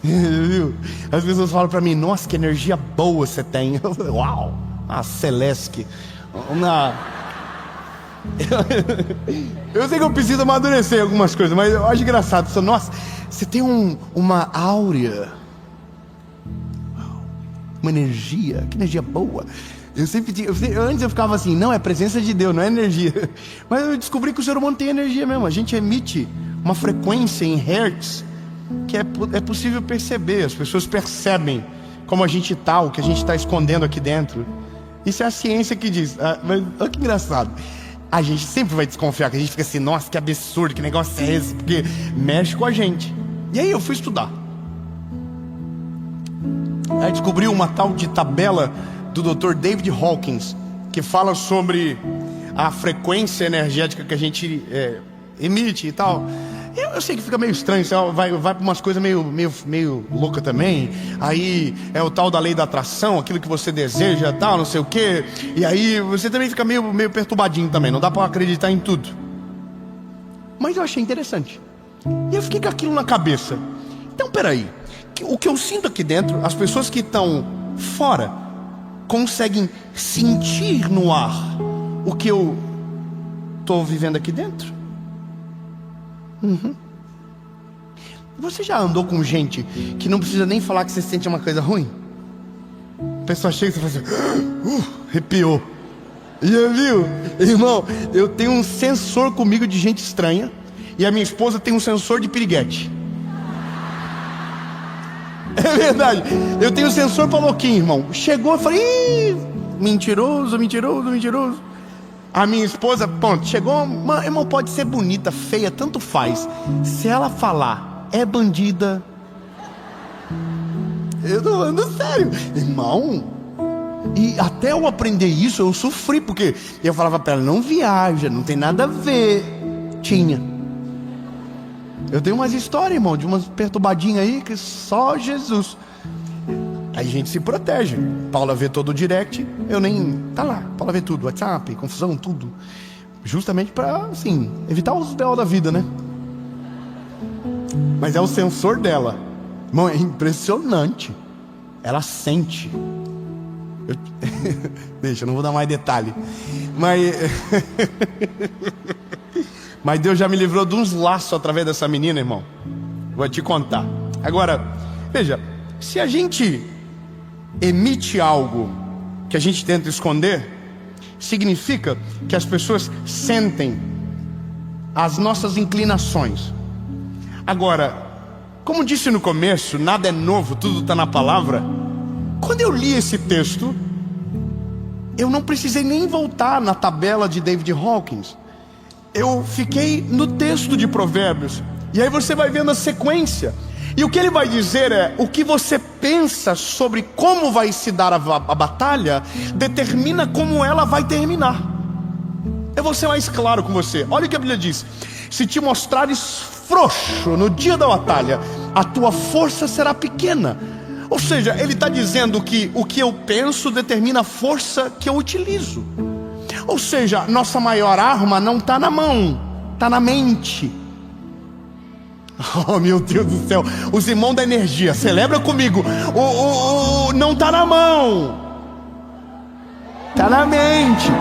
Viu? As pessoas falam para mim: nossa, que energia boa você tem. Uau, a Celeste. Eu sei que eu preciso amadurecer algumas coisas, mas eu acho engraçado. Nossa, você tem uma áurea, uma energia, que energia boa. Antes eu ficava assim: não, é presença de Deus, não é energia. Mas eu descobri que o ser humano tem energia mesmo. A gente emite uma frequência em hertz que é possível perceber. As pessoas percebem como a gente está, o que a gente está escondendo aqui dentro. Isso é a ciência que diz. Mas olha que engraçado. A gente sempre vai desconfiar, que a gente fica assim: nossa, que absurdo, que negócio é esse? Porque mexe com a gente. E aí eu fui estudar. Aí descobri uma tal de tabela do Dr. David Hawkins, que fala sobre a frequência energética que a gente emite e tal. Eu sei que fica meio estranho, você vai para umas coisas meio louca também. Aí é o tal da lei da atração, aquilo que você deseja, tal, não sei o quê. E aí você também fica meio perturbadinho também, não dá para acreditar em tudo. Mas eu achei interessante. E eu fiquei com aquilo na cabeça. Então, peraí, o que eu sinto aqui dentro, as pessoas que estão fora conseguem sentir no ar o que eu estou vivendo aqui dentro? Você já andou com gente que não precisa nem falar que você sente uma coisa ruim? A pessoa chega e você fala assim: arrepiou. Já viu? Irmão, eu tenho um sensor comigo de gente estranha, e a minha esposa tem um sensor de piriguete. É verdade. Eu tenho um sensor pra louquinho, irmão. Chegou, eu falei: ih, mentiroso. A minha esposa, ponto, chegou, irmão, pode ser bonita, feia, tanto faz. Se ela falar, é bandida. Eu tô falando sério, irmão. E até eu aprender isso, eu sofri, porque eu falava pra ela: não viaja, não tem nada a ver. Tinha. Eu tenho umas histórias, irmão, de umas perturbadinhas aí que só Jesus. Aí a gente se protege. Paula vê todo o direct, eu nem... Tá lá, Paula vê tudo, WhatsApp, confusão, tudo. Justamente pra, assim, evitar os B.O. da vida, né? Mas é o sensor dela. Irmão, é impressionante. Ela sente. Deixa, eu não vou dar mais detalhe. Mas Deus já me livrou de uns laços através dessa menina, irmão. Vou te contar. Agora, veja, se a gente emite algo que a gente tenta esconder, significa que as pessoas sentem as nossas inclinações. Agora, como disse no começo, nada é novo, tudo está na palavra. Quando eu li esse texto, eu não precisei nem voltar na tabela de David Hawkins. Eu fiquei no texto de Provérbios. E aí você vai vendo a sequência. E o que ele vai dizer é: o que você pensa sobre como vai se dar a batalha determina como ela vai terminar. Eu vou ser mais claro com você. Olha o que a Bíblia diz: se te mostrares frouxo no dia da batalha, a tua força será pequena. Ou seja, ele está dizendo que o que eu penso determina a força que eu utilizo. Ou seja, nossa maior arma não está na mão, está na mente. Oh, meu Deus do céu. Os irmãos da energia, celebra comigo. Não está na mão, está na mente.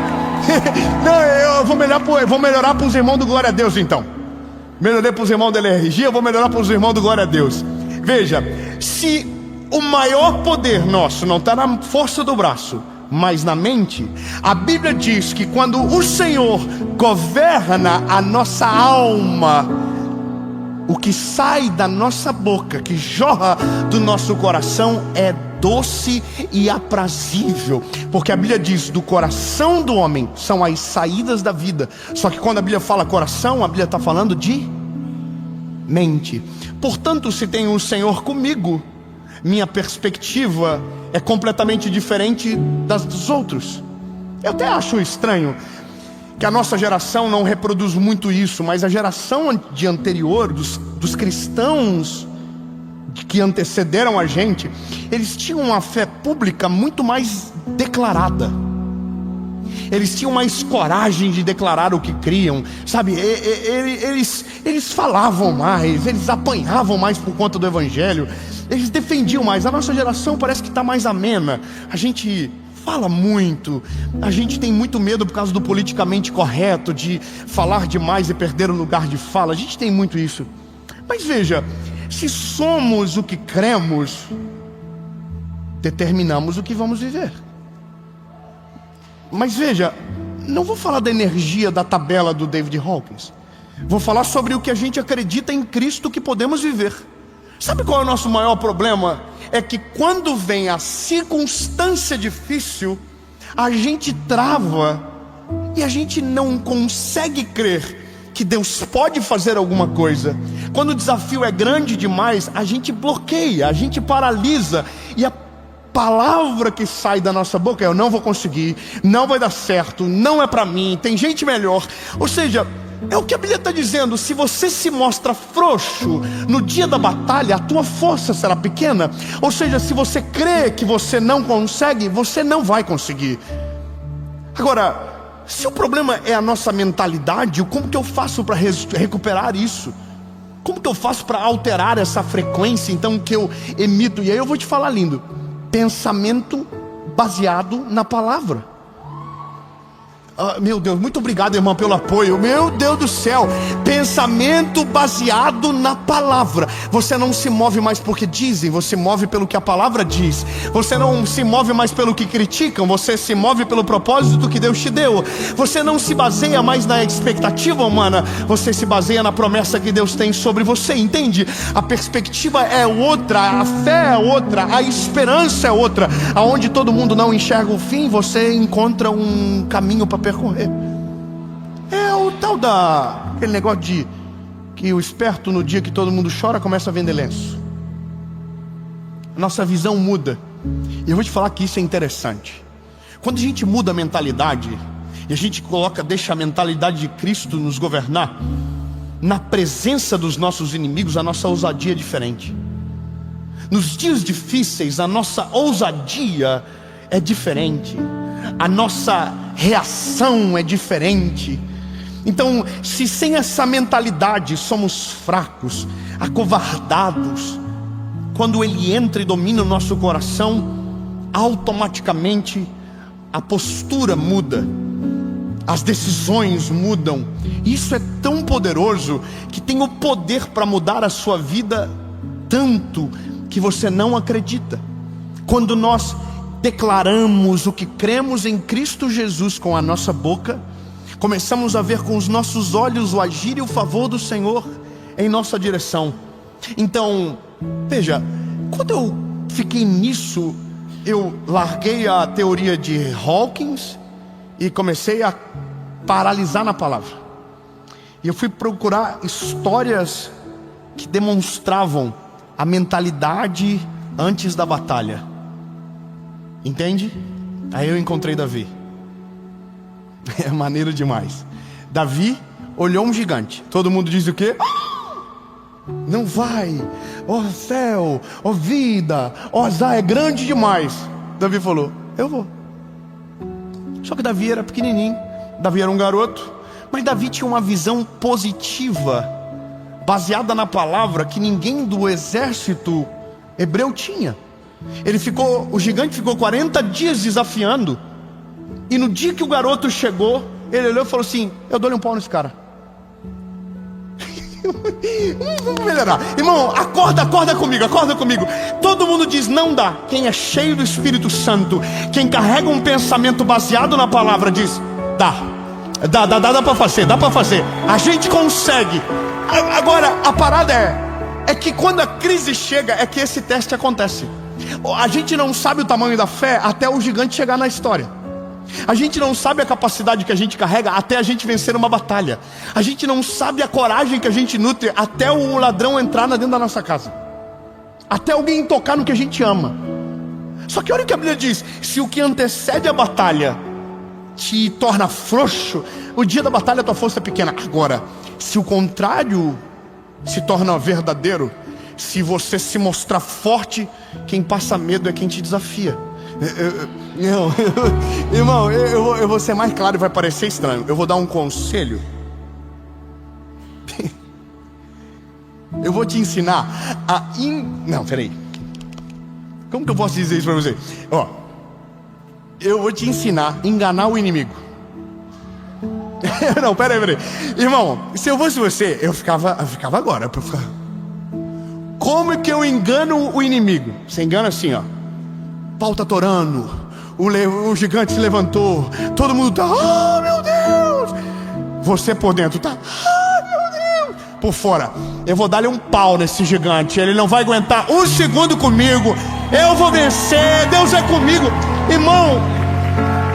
Não, eu vou melhorar para os irmãos do Glória a Deus então. Melhorei para os irmãos da energia, eu vou melhorar para os irmãos do Glória a Deus. Veja, se o maior poder nosso não está na força do braço, mas na mente, a Bíblia diz que quando o Senhor governa a nossa alma, o que sai da nossa boca, que jorra do nosso coração, é doce e aprazível, porque a Bíblia diz: do coração do homem são as saídas da vida. Só que quando a Bíblia fala coração, a Bíblia está falando de mente. Portanto, se tem o Senhor comigo, minha perspectiva é completamente diferente das dos outros. Eu até acho estranho que a nossa geração não reproduz muito isso, mas a geração de anterior, dos cristãos que antecederam a gente, eles tinham uma fé pública muito mais declarada. Eles tinham mais coragem de declarar o que criam, sabe? Eles falavam mais, eles apanhavam mais por conta do evangelho, eles defendiam mais. A nossa geração parece que está mais amena. A gente fala muito, a gente tem muito medo por causa do politicamente correto, de falar demais e perder o lugar de fala. A gente tem muito isso. Mas veja, se somos o que cremos, determinamos o que vamos viver. Mas veja, não vou falar da energia da tabela do David Hawkins. Vou falar sobre o que a gente acredita em Cristo que podemos viver. Sabe qual é o nosso maior problema? É que quando vem a circunstância difícil, a gente trava e a gente não consegue crer que Deus pode fazer alguma coisa. Quando o desafio é grande demais, a gente bloqueia, a gente paralisa, e a palavra que sai da nossa boca é: eu não vou conseguir, não vai dar certo, não é para mim, tem gente melhor. Ou seja, é o que a Bíblia está dizendo: se você se mostra frouxo no dia da batalha, a tua força será pequena. Ou seja, se você crê que você não consegue, você não vai conseguir. Agora, se o problema é a nossa mentalidade, como que eu faço para recuperar isso? Como que eu faço para alterar essa frequência então que eu emito? E aí eu vou te falar, lindo: pensamento baseado na palavra. Meu Deus, muito obrigado, irmão, pelo apoio. Meu Deus do céu, pensamento baseado na palavra. Você não se move mais porque dizem, você move pelo que a palavra diz. Você não se move mais pelo que criticam, você se move pelo propósito que Deus te deu. Você não se baseia mais na expectativa humana, você se baseia na promessa que Deus tem sobre você, entende? A perspectiva é outra, a fé é outra, a esperança é outra. Aonde todo mundo não enxerga o fim, você encontra um caminho para percorrer. É o tal aquele negócio de que o esperto, no dia que todo mundo chora, começa a vender lenço. Nossa visão muda. E eu vou te falar que isso é interessante. Quando a gente muda a mentalidade e a gente deixa a mentalidade de Cristo nos governar, na presença dos nossos inimigos, a nossa ousadia é diferente. Nos dias difíceis, a nossa ousadia é diferente, a nossa reação é diferente. Então, se sem essa mentalidade somos fracos, acovardados, quando Ele entra e domina o nosso coração, automaticamente a postura muda, as decisões mudam. Isso é tão poderoso que tem o poder para mudar a sua vida, tanto que você não acredita. Quando nós declaramos o que cremos em Cristo Jesus com a nossa boca, começamos a ver com os nossos olhos o agir e o favor do Senhor em nossa direção. Então, veja, quando eu fiquei nisso, eu larguei a teoria de Hawkins e comecei a paralisar na palavra. E eu fui procurar histórias que demonstravam a mentalidade antes da batalha. Entende? Aí eu encontrei Davi. É maneiro demais. Davi olhou um gigante. Todo mundo diz o quê? Não vai. Ó céu, ó vida, ó azar, é grande demais. Davi falou: eu vou. Só que Davi era pequenininho, Davi era um garoto, mas Davi tinha uma visão positiva, baseada na palavra, que ninguém do exército hebreu tinha. O gigante ficou 40 dias desafiando, e no dia que o garoto chegou, ele olhou e falou assim: eu dou-lhe um pau nesse cara. Vamos melhorar. Irmão, acorda comigo. Todo mundo diz não dá. Quem é cheio do Espírito Santo, quem carrega um pensamento baseado na palavra, diz dá pra fazer. A gente consegue. Agora, a parada é que quando a crise chega, é que esse teste acontece. A gente não sabe o tamanho da fé até o gigante chegar na história. A gente não sabe a capacidade que a gente carrega até a gente vencer uma batalha. A gente não sabe a coragem que a gente nutre até o ladrão entrar dentro da nossa casa, até alguém tocar no que a gente ama. Só que olha o que a Bíblia diz: se o que antecede a batalha te torna frouxo, o dia da batalha a tua força é pequena. Agora, se o contrário se torna verdadeiro, se você se mostrar forte, quem passa medo é quem te desafia. Irmão, eu vou ser mais claro e vai parecer estranho. Eu vou dar um conselho. Eu vou te ensinar a Não, peraí. Como que eu posso dizer isso pra você? Eu vou te ensinar a enganar o inimigo. Não, peraí. Irmão, se eu fosse você, eu ficava agora. Como é que eu engano o inimigo? Você engana assim, ó. O pau tá torando, o gigante se levantou, todo mundo tá, oh meu Deus. Você por dentro tá, oh meu Deus. Por fora, eu vou dar-lhe um pau nesse gigante, ele não vai aguentar um segundo comigo, eu vou vencer, Deus é comigo. Irmão,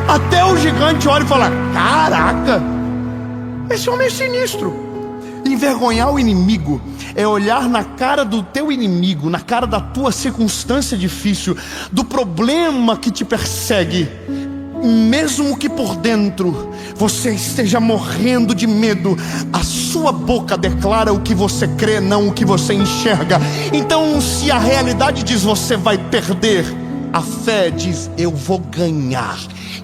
até o gigante olha e fala: caraca, esse homem é sinistro. Envergonhar o inimigo é olhar na cara do teu inimigo, na cara da tua circunstância difícil, do problema que te persegue, mesmo que por dentro você esteja morrendo de medo, a sua boca declara o que você crê, não o que você enxerga. Então, se a realidade diz você vai perder, a fé diz eu vou ganhar.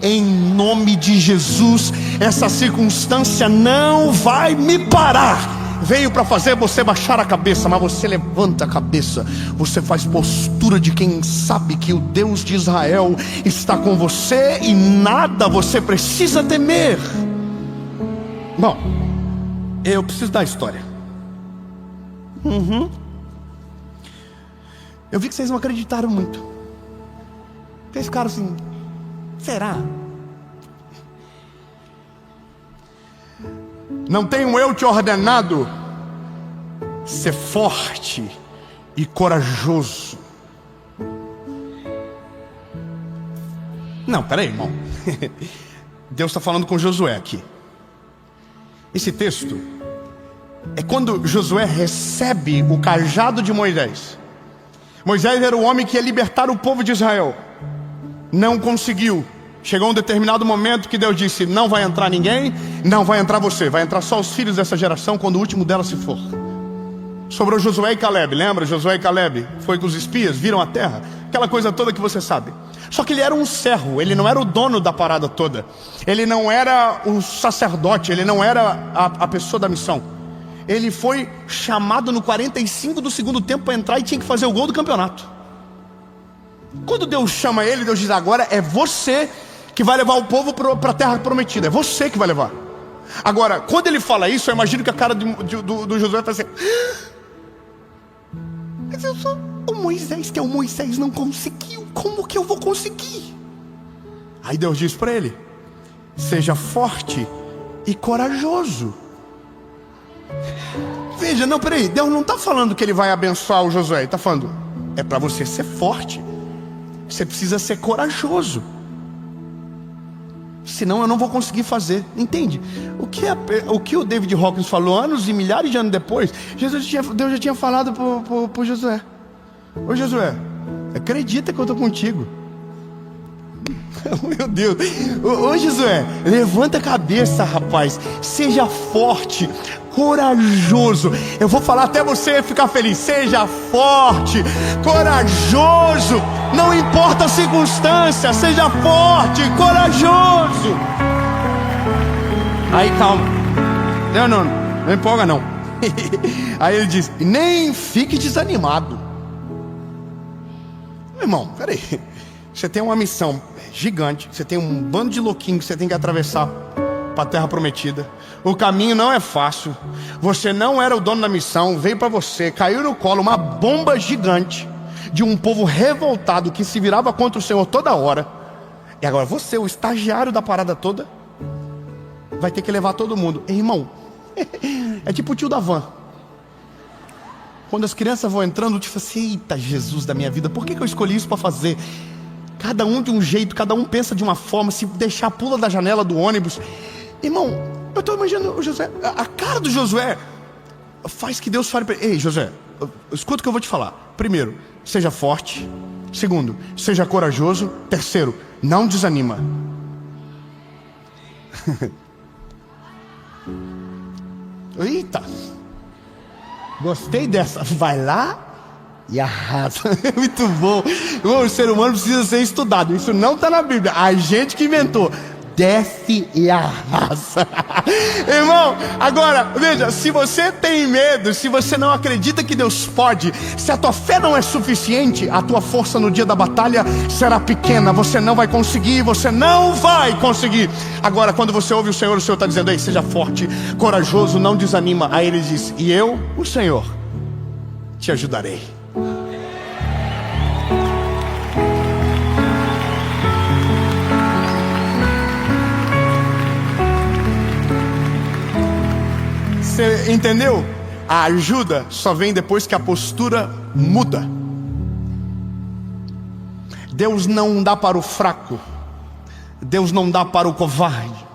Em nome de Jesus, essa circunstância não vai me parar. Veio para fazer você baixar a cabeça, mas você levanta a cabeça. Você faz postura de quem sabe que o Deus de Israel está com você e nada você precisa temer. Bom, eu preciso da história. Eu vi que vocês não acreditaram muito. Vocês ficaram assim: será? Não tenho eu te ordenado ser forte e corajoso? Não, peraí, irmão. Deus está falando com Josué aqui. Esse texto é quando Josué recebe o cajado de Moisés. Moisés era o homem que ia libertar o povo de Israel. Não conseguiu. Chegou um determinado momento que Deus disse: não vai entrar ninguém, não vai entrar você, vai entrar só os filhos dessa geração quando o último dela se for. Sobrou Josué e Caleb, lembra? Josué e Caleb foi com os espias, viram a terra, aquela coisa toda que você sabe. Só que ele era um servo, ele não era o dono da parada toda. Ele não era o sacerdote, ele não era a pessoa da missão. Ele foi chamado no 45 do segundo tempo para entrar e tinha que fazer o gol do campeonato. Quando Deus chama ele, Deus diz: agora é você que vai levar o povo para a terra prometida. É você que vai levar. Agora, quando ele fala isso, eu imagino que a cara do Josué vai ser: mas eu sou o Moisés, que é o Moisés não conseguiu. Como que eu vou conseguir? Aí Deus diz para ele: seja forte e corajoso. Veja, não, peraí, Deus não está falando que ele vai abençoar o Josué. Ele está falando: é para você ser forte. Você precisa ser corajoso. Senão eu não vou conseguir fazer. Entende? O que o David Hawkins falou anos e milhares de anos depois, Deus já tinha falado para Josué: ô Josué, acredita que eu estou contigo. Meu Deus. Ô Josué, levanta a cabeça, rapaz. Seja forte, corajoso. Eu vou falar até você ficar feliz. Seja forte, corajoso. Não importa a circunstância, seja forte, corajoso. Aí calma. Não empolga não. Aí ele diz: nem fique desanimado. Meu irmão, peraí. Você tem uma missão gigante, você tem um bando de louquinhos que você tem que atravessar. para a terra prometida. O caminho não é fácil. Você não era o dono da missão. Veio para você, caiu no colo uma bomba gigante de um povo revoltado que se virava contra o Senhor toda hora. E agora você, o estagiário da parada toda, vai ter que levar todo mundo. Ei, irmão, é tipo o tio da van. Quando as crianças vão entrando, tipo assim, eita Jesus da minha vida, por que eu escolhi isso para fazer? Cada um de um jeito, cada um pensa de uma forma. Se deixar, pula da janela do ônibus. Irmão, eu estou imaginando o Josué, a cara do Josué faz que Deus fale para ele: ei Josué, escuta o que eu vou te falar. Primeiro, seja forte. Segundo, seja corajoso. Terceiro, não desanima. Eita, gostei dessa. Vai lá e arrasa. Muito bom. O ser humano precisa ser estudado. Isso não está na Bíblia. A gente que inventou. Desce e arrasa. Irmão, agora, veja, se você tem medo, se você não acredita que Deus pode, se a tua fé não é suficiente, a tua força no dia da batalha será pequena. Você não vai conseguir, você não vai conseguir. Agora, quando você ouve o Senhor está dizendo: ei, seja forte, corajoso, não desanima. Aí ele diz: e eu, o Senhor, te ajudarei. Você entendeu? A ajuda só vem depois que a postura muda. Deus não dá para o fraco. Deus não dá para o covarde.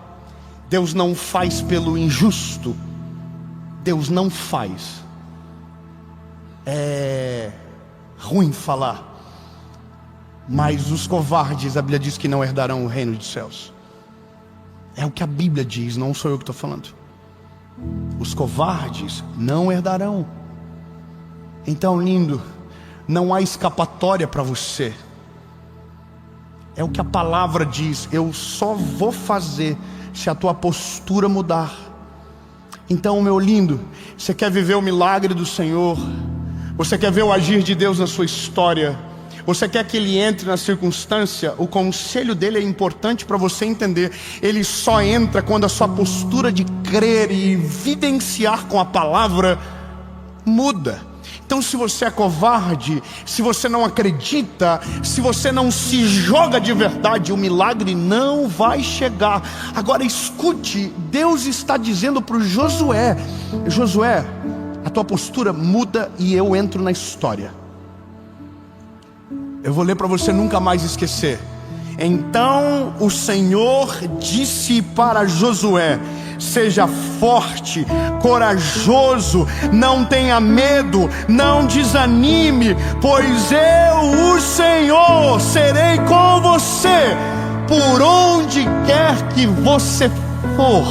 Deus não faz pelo injusto. Deus não faz. É ruim falar, mas os covardes, a Bíblia diz que não herdarão o reino dos céus. É o que a Bíblia diz, não sou eu que estou falando. Os covardes não herdarão. Então, lindo, não há escapatória para você. É o que a palavra diz. Eu só vou fazer se a tua postura mudar. Então, meu lindo, você quer viver o milagre do Senhor? Você quer ver o agir de Deus na sua história? Você quer que ele entre na circunstância? O conselho dele é importante para você entender. Ele só entra quando a sua postura de crer e vivenciar com a palavra muda. Então, se você é covarde, se você não acredita, se você não se joga de verdade, o milagre não vai chegar. Agora escute, Deus está dizendo para o Josué: Josué, a tua postura muda e eu entro na história. Eu vou ler para você nunca mais esquecer. Então o Senhor disse para Josué: seja forte, corajoso, não tenha medo, não desanime, pois eu, o Senhor, serei com você por onde quer que você for.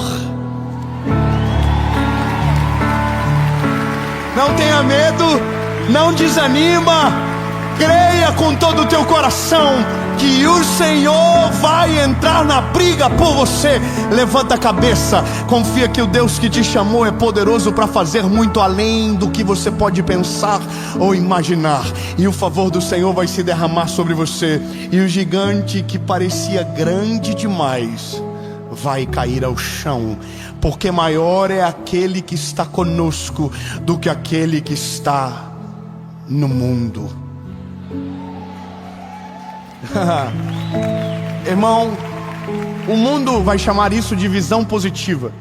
Não tenha medo, não desanima. Creia com todo o teu coração que o Senhor vai entrar na briga por você. Levanta a cabeça, confia que o Deus que te chamou é poderoso para fazer muito além do que você pode pensar ou imaginar. E o favor do Senhor vai se derramar sobre você. E o gigante que parecia grande demais vai cair ao chão, porque maior é aquele que está conosco do que aquele que está no mundo. Irmão, o mundo vai chamar isso de visão positiva.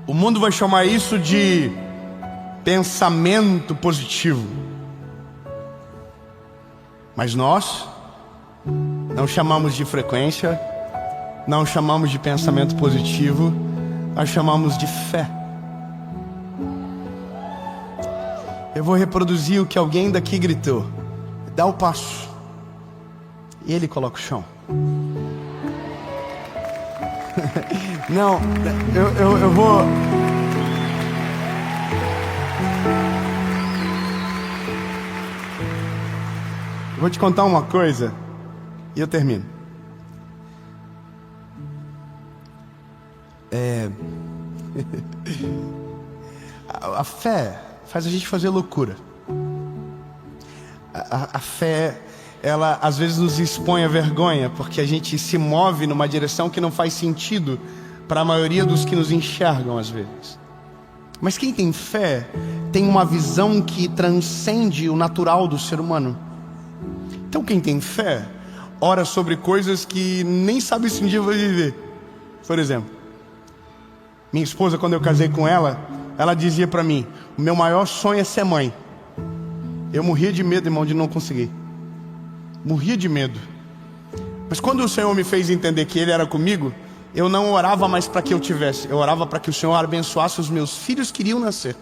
O mundo vai chamar isso de pensamento positivo. Mas nós não chamamos de frequência, não chamamos de pensamento positivo, nós chamamos de fé. Eu vou reproduzir o que alguém daqui gritou: dá o passo. E ele coloca o chão. Não, eu vou... Eu vou te contar uma coisa e eu termino. A fé faz a gente fazer loucura. A fé ela às vezes nos expõe à vergonha, porque a gente se move numa direção que não faz sentido para a maioria dos que nos enxergam às vezes. Mas quem tem fé tem uma visão que transcende o natural do ser humano. Então quem tem fé ora sobre coisas que nem sabe se um dia vai viver. Por exemplo, minha esposa, quando eu casei com ela, ela dizia para mim: o meu maior sonho é ser mãe. Eu morria de medo, irmão, de não conseguir. Morria de medo. Mas quando o Senhor me fez entender que Ele era comigo, eu não orava mais para que eu tivesse. Eu orava para que o Senhor abençoasse os meus filhos que iriam nascer.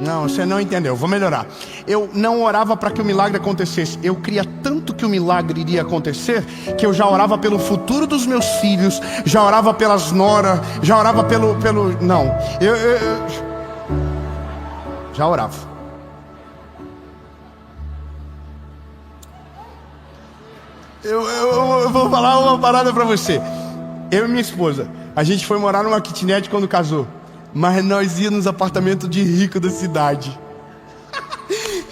Não, você não entendeu, vou melhorar. Eu não orava para que o milagre acontecesse. Eu cria tanto que o milagre iria acontecer, que eu já orava pelo futuro dos meus filhos, já orava pelas noras, já orava pelo... Não, eu já orava. Eu vou falar uma parada para você. Eu e minha esposa, a gente foi morar numa kitnet quando casou, mas nós íamos nos apartamentos de rico da cidade.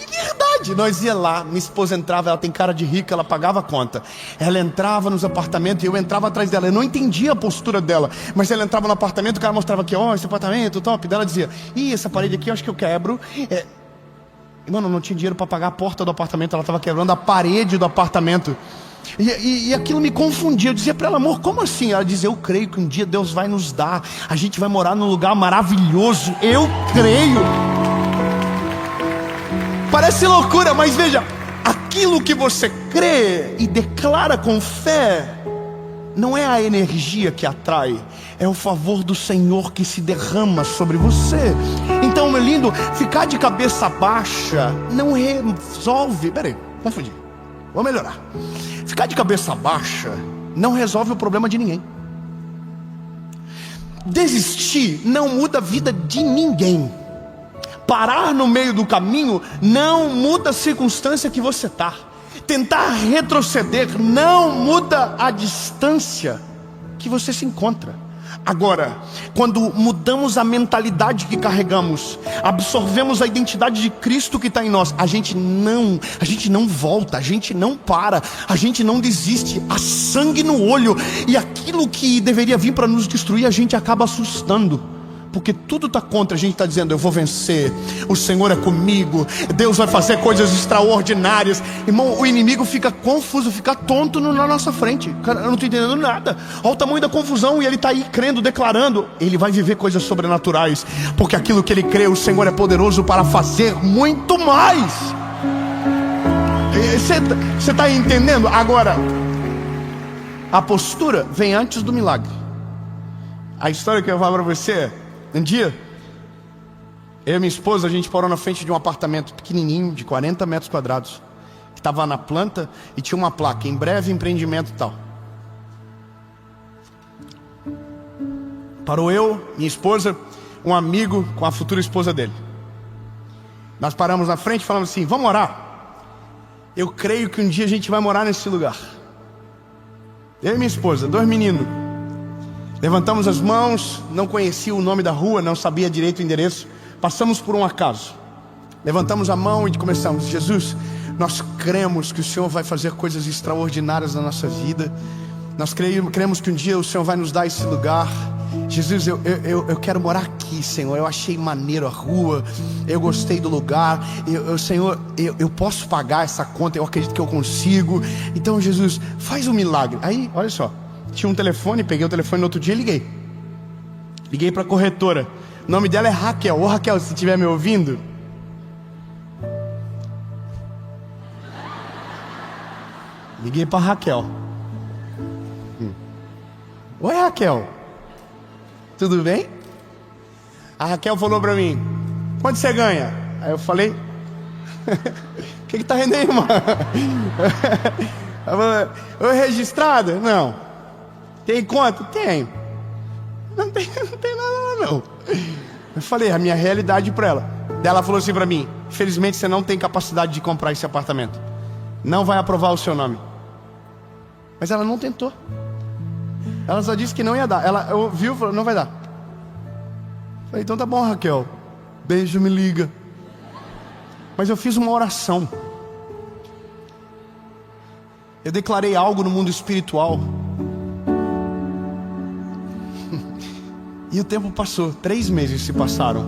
Verdade, nós ia lá, minha esposa entrava, ela tem cara de rica, ela pagava a conta. Ela entrava nos apartamentos e eu entrava atrás dela. Eu não entendia a postura dela, mas ela entrava no apartamento, o cara mostrava aqui, ó, esse apartamento top. Daí ela dizia: ih, essa parede aqui eu acho que eu quebro. Mano, não tinha dinheiro para pagar a porta do apartamento, ela estava quebrando a parede do apartamento. E aquilo me confundia. Eu dizia para ela: amor, como assim? Ela dizia: eu creio que um dia Deus vai nos dar, a gente vai morar num lugar maravilhoso. Eu creio. Parece loucura, mas veja, aquilo que você crê e declara com fé não é a energia que atrai, é o favor do Senhor que se derrama sobre você. Então, meu lindo, ficar de cabeça baixa não resolve. Peraí, confundi, vou melhorar. Ficar de cabeça baixa não resolve o problema de ninguém. Desistir não muda a vida de ninguém. Parar no meio do caminho não muda a circunstância que você está. Tentar retroceder não muda a distância que você se encontra. Agora, quando mudamos a mentalidade que carregamos, absorvemos a identidade de Cristo que está em nós, a gente não volta, a gente não para, a gente não desiste. Há sangue no olho, e aquilo que deveria vir para nos destruir, a gente acaba assustando. Porque tudo está contra, a gente está dizendo: eu vou vencer, o Senhor é comigo, Deus vai fazer coisas extraordinárias. Irmão, o inimigo fica confuso, fica tonto na nossa frente. Cara, eu não estou entendendo nada. Olha o tamanho da confusão, e ele está aí crendo, declarando. Ele vai viver coisas sobrenaturais, porque aquilo que ele crê, o Senhor é poderoso para fazer muito mais. Você está entendendo? Agora, a postura vem antes do milagre. A história que eu vou falar para você é: um dia, eu e minha esposa, a gente parou na frente de um apartamento pequenininho, de 40 metros quadrados, que estava na planta e tinha uma placa: em breve empreendimento e tal. Parou eu, minha esposa, um amigo com a futura esposa dele. Nós paramos na frente e falamos assim: vamos orar. Eu creio que um dia a gente vai morar nesse lugar. Eu e minha esposa, 2 meninos. Levantamos as mãos, não conhecia o nome da rua, não sabia direito o endereço. Passamos por um acaso. Levantamos a mão e começamos: Jesus, nós cremos que o Senhor vai fazer coisas extraordinárias na nossa vida. Nós cremos que um dia o Senhor vai nos dar esse lugar. Jesus, eu quero morar aqui, Senhor. Eu achei maneiro a rua, eu gostei do lugar. Senhor, eu posso pagar essa conta, eu acredito que eu consigo. Então, Jesus, faz um milagre. Aí, olha só, tinha um telefone, peguei o telefone no outro dia e liguei. Liguei para a corretora. O nome dela é Raquel. Ô Raquel, se estiver me ouvindo, liguei para Raquel. Oi, Raquel, tudo bem? A Raquel falou para mim: quanto você ganha? Aí eu falei: o que tá rendendo aí, irmão? Ela falou: registrada? Não. Tem conta? Tem. Não tem nada não. Eu falei a minha realidade para ela. Daí ela falou assim para mim: infelizmente você não tem capacidade de comprar esse apartamento, não vai aprovar o seu nome. Mas ela não tentou. Ela só disse que não ia dar. Ela ouviu e falou: não vai dar. Eu falei: então tá bom, Raquel, beijo, me liga. Mas eu fiz uma oração. eu declarei algo no mundo espiritual. E o tempo passou, 3 meses se passaram.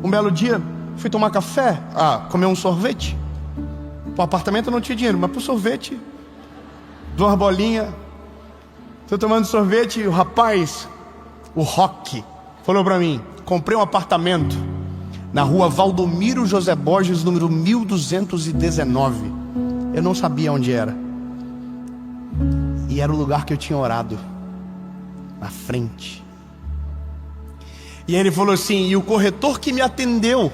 Um belo dia, fui tomar café, comer um sorvete. O apartamento eu não tinha dinheiro, mas pro sorvete, 2 bolinhas. Tô tomando sorvete e o rapaz, o Rock, falou pra mim: comprei um apartamento na rua Valdomiro José Borges, número 1219. Eu não sabia onde era. E era o lugar que eu tinha orado, na frente. E ele falou assim: e o corretor que me atendeu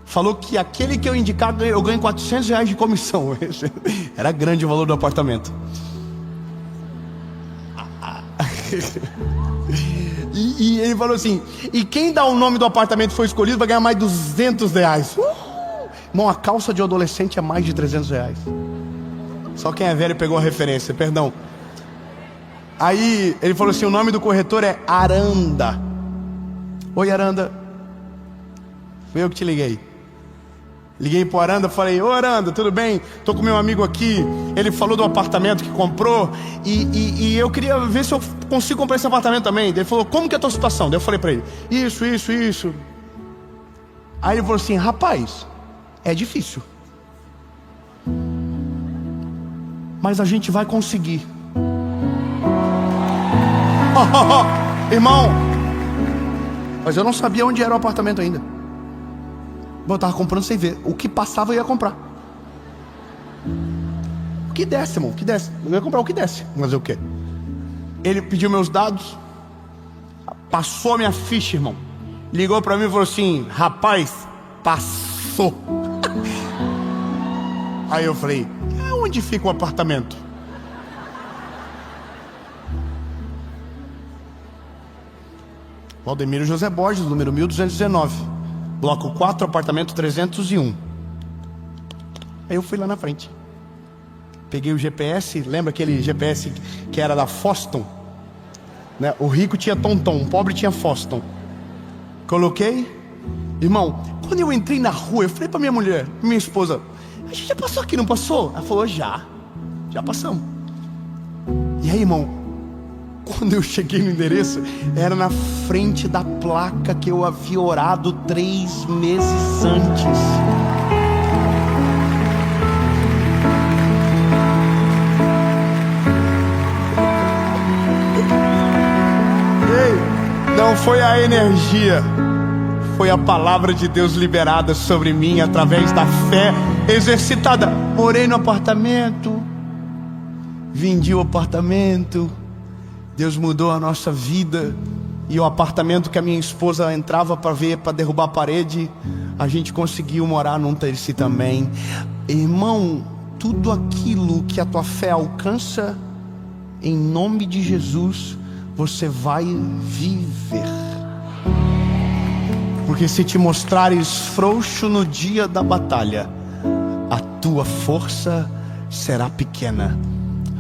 falou que aquele que eu indicar, eu ganho R$400 de comissão. Era grande o valor do apartamento. E ele falou assim: e quem dá o nome do apartamento foi escolhido vai ganhar mais R$200. Irmão, a calça de adolescente é mais de R$300. Só quem é velho pegou a referência, perdão. Aí ele falou assim: o nome do corretor é Aranda. Oi, Aranda. Foi eu que te liguei. Liguei pro Aranda, falei: ô Aranda, tudo bem? Tô com meu amigo aqui, ele falou do apartamento que comprou e eu queria ver se eu consigo comprar esse apartamento também. Ele falou: como que é a tua situação? Daí eu falei pra ele: isso. Aí ele falou assim: rapaz, é difícil, mas a gente vai conseguir. Irmão, mas eu não sabia onde era o apartamento ainda. Eu tava comprando sem ver. O que passava eu ia comprar. O que desce, irmão, o que desce. Eu ia comprar o que desce. Mas o quê? Ele pediu meus dados, passou a minha ficha, irmão. Ligou pra mim e falou assim: rapaz, passou. Aí eu falei: onde fica o apartamento? Valdomiro José Borges, número 1219, bloco 4, apartamento 301. Aí eu fui lá na frente, peguei o GPS. Lembra aquele GPS que era da Foston, né? O rico tinha Tonton, o pobre tinha Foston. Coloquei. Irmão, quando eu entrei na rua, eu falei pra minha mulher, minha esposa: a gente já passou aqui, não passou? Ela falou: já passamos. E aí, irmão, quando eu cheguei no endereço, era na frente da placa que eu havia orado 3 meses antes. Ei, não foi a energia, foi a palavra de Deus liberada sobre mim através da fé exercitada. Orei no apartamento, vendi o apartamento. Deus mudou a nossa vida. E o apartamento que a minha esposa entrava para ver, para derrubar a parede, a gente conseguiu morar num desse também. Irmão, tudo aquilo que a tua fé alcança, em nome de Jesus, você vai viver. Porque se te mostrares frouxo no dia da batalha, a tua força será pequena.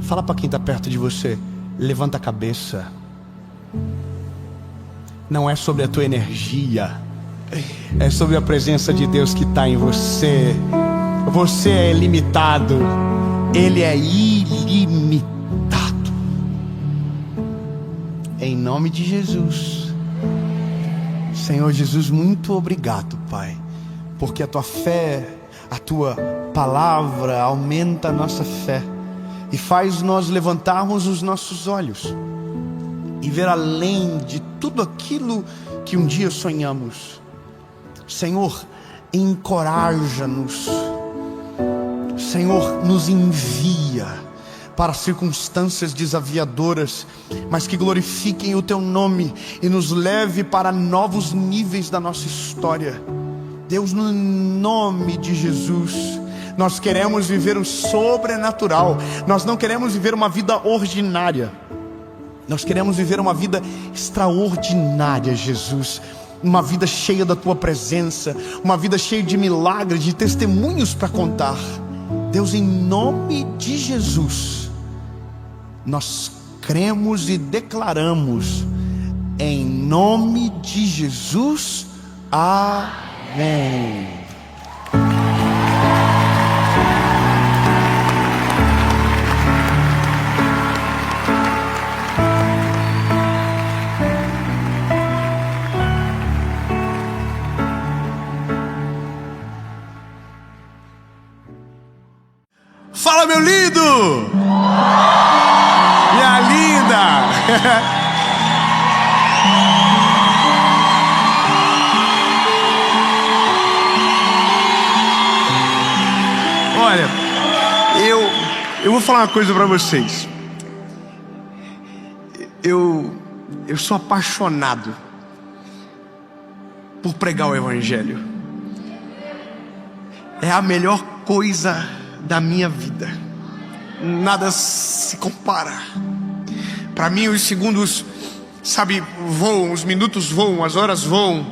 Fala para quem está perto de você: levanta a cabeça. Não é sobre a tua energia, é sobre a presença de Deus que está em você. Você é limitado, Ele é ilimitado. Em nome de Jesus. Senhor Jesus, muito obrigado, Pai, porque a tua fé, a tua palavra aumenta a nossa fé e faz nós levantarmos os nossos olhos e ver além de tudo aquilo que um dia sonhamos. Senhor, encoraja-nos. Senhor, nos envia para circunstâncias desafiadoras, mas que glorifiquem o Teu nome e nos leve para novos níveis da nossa história. Deus, no nome de Jesus, nós queremos viver o sobrenatural. Nós não queremos viver uma vida ordinária. Nós queremos viver uma vida extraordinária, Jesus. Uma vida cheia da Tua presença, uma vida cheia de milagres, de testemunhos para contar. Deus, em nome de Jesus, nós cremos e declaramos, em nome de Jesus, amém. Olha, eu vou falar uma coisa pra vocês. Eu sou apaixonado por pregar o Evangelho. É a melhor coisa da minha vida. Nada se compara. Para mim os segundos, sabe, voam, os minutos voam, as horas voam.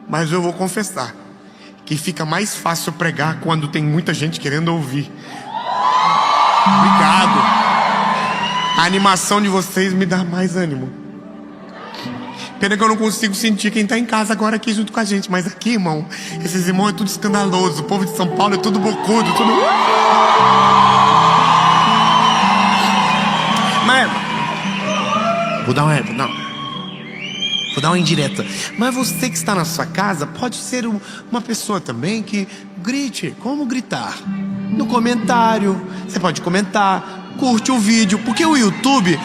Mas eu vou confessar que fica mais fácil pregar quando tem muita gente querendo ouvir. Obrigado. A animação de vocês me dá mais ânimo. Pena que eu não consigo sentir quem está em casa agora aqui junto com a gente. Mas aqui, irmão, esses irmãos é tudo escandaloso. O povo de São Paulo é tudo bocudo, tudo... Mas... Vou dar uma indireta. Mas você que está na sua casa pode ser uma pessoa também que grite. Como gritar? No comentário. Você pode comentar. Curte o vídeo, porque o YouTube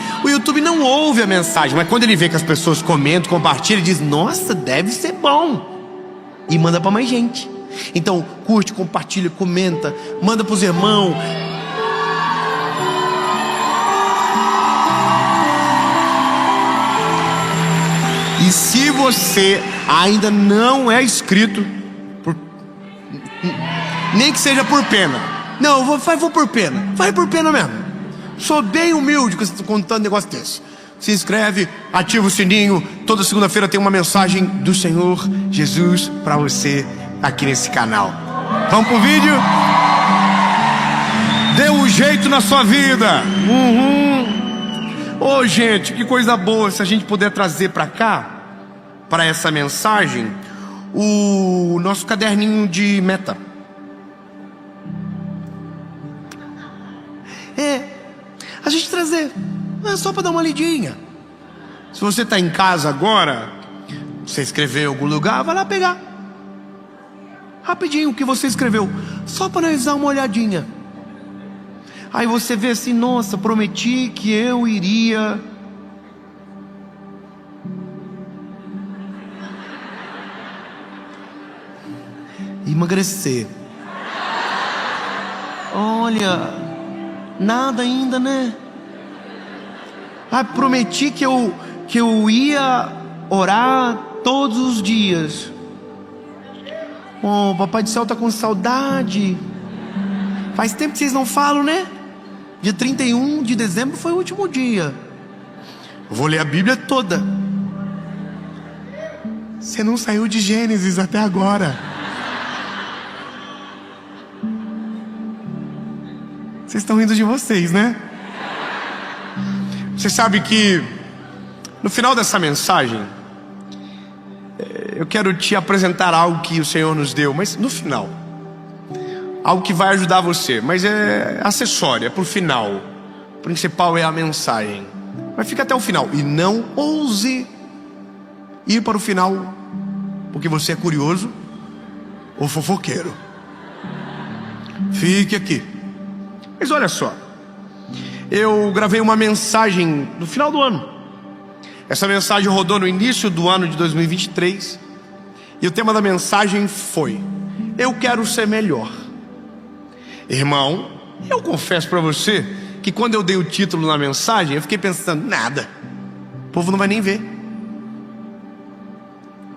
não ouve a mensagem, mas quando ele vê que as pessoas comentam, compartilham, ele diz: nossa, deve ser bom, e manda para mais gente. Então curte, compartilha, comenta, manda para os irmãos. E se você ainda não é inscrito, nem que seja por pena, não, vou por pena, vai por pena mesmo. Sou bem humilde contando um negócio desse. Se inscreve, ativa o sininho. Toda segunda-feira tem uma mensagem do Senhor Jesus para você aqui nesse canal. Vamos pro vídeo? Dê um jeito na sua vida. Ô, gente, que coisa boa se a gente puder trazer para cá, para essa mensagem, o nosso caderninho de meta. A gente trazer, só para dar uma lidinha. Se você está em casa agora, você escreveu em algum lugar, vai lá pegar rapidinho o que você escreveu, só para nós dar uma olhadinha. Aí você vê assim: nossa, prometi que eu iria emagrecer. Olha, nada ainda, né? Prometi que eu ia orar todos os dias. Oh, Papai do Céu tá com saudade. Faz tempo que vocês não falam, né? Dia 31 de dezembro foi o último dia. Vou ler a Bíblia toda. Você não saiu de Gênesis até agora. Vocês estão rindo de vocês, né? Você sabe que no final dessa mensagem eu quero te apresentar algo que o Senhor nos deu, mas no final, algo que vai ajudar você, mas é acessório, é pro final. O principal é a mensagem. Mas fica até o final e não ouse ir para o final porque você é curioso ou fofoqueiro. Fique aqui. Mas olha só, eu gravei uma mensagem no final do ano. Essa mensagem rodou no início do ano de 2023. E o tema da mensagem foi: eu quero ser melhor. Irmão, eu confesso para você que quando eu dei o título na mensagem, eu fiquei pensando: nada, o povo não vai nem ver.